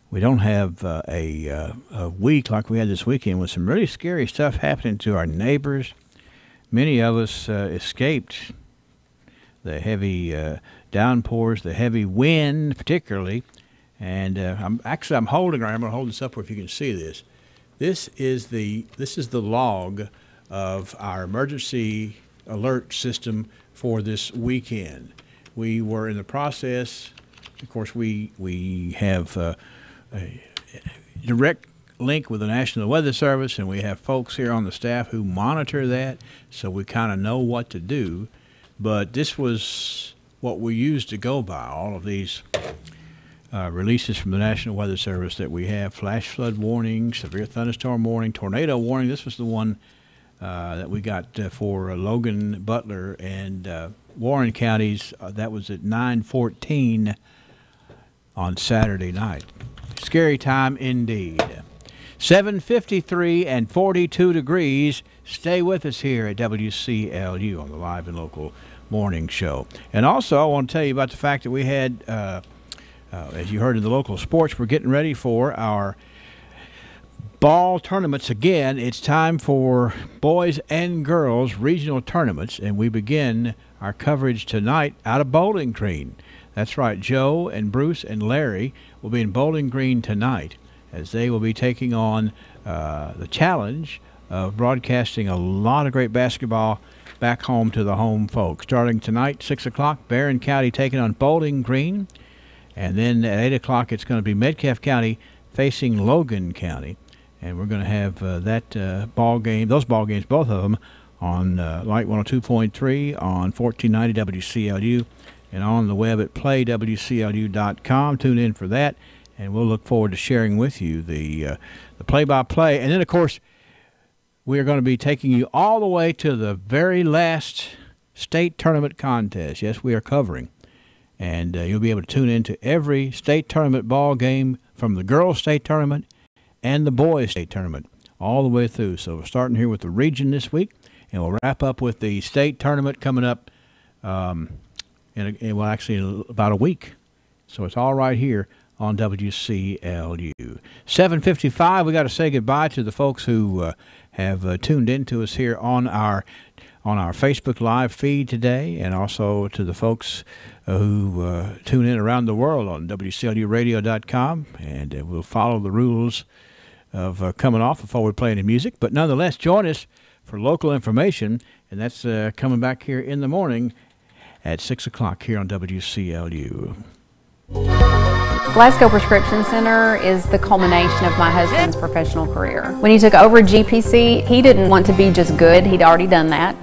we don't have a week like we had this weekend with some really scary stuff happening to our neighbors. Many of us escaped the heavy downpours, the heavy wind particularly, and I'm holding, or I'm going to hold this up where if you can see this. This is the log of our emergency alert system for this weekend. We were in the process. Of course, we have a direct link with the National Weather Service, and we have folks here on the staff who monitor that, so we kind of know what to do. But this was what we used to go by, all of these releases from the National Weather Service that we have: flash flood warning, severe thunderstorm warning, tornado warning. This was the one that we got for Logan Butler and Warren counties. That was at 9:14 on Saturday night. Scary time indeed. 7:53 and 42 degrees. Stay with us here at WCLU on the Live and Local Morning Show. And also, I want to tell you about the fact that we had, as you heard in the local sports, we're getting ready for our ball tournaments again. It's time for boys and girls regional tournaments, and we begin our coverage tonight out of Bowling Green. That's right, Joe and Bruce and Larry will be in Bowling Green tonight as they will be taking on the challenge of broadcasting a lot of great basketball back home to the home folks. Starting tonight, 6 o'clock, Barron County taking on Bowling Green. And then at 8 o'clock, it's going to be Metcalfe County facing Logan County. And we're going to have those ball games, both of them, on Light 102.3, on 1490 WCLU, and on the web at playwclu.com. Tune in for that, and we'll look forward to sharing with you the play-by-play. And then, of course, we are going to be taking you all the way to the very last state tournament contest. Yes, we are covering. And you'll be able to tune in to every state tournament ball game from the girls' state tournament and the boys' state tournament all the way through. So we're starting here with the region this week, and we'll wrap up with the state tournament coming up in about a week. So it's all right here on WCLU. 7:55, we got to say goodbye to the folks who have tuned in to us here on our Facebook Live feed today, and also to the folks who tune in around the world on WCLUradio.com, and we'll follow the rules of coming off before we play any music. But nonetheless, join us for local information, and that's coming back here in the morning at 6 o'clock here on WCLU. Glasgow Prescription Center is the culmination of my husband's professional career. When he took over GPC, he didn't want to be just good. He'd already done that.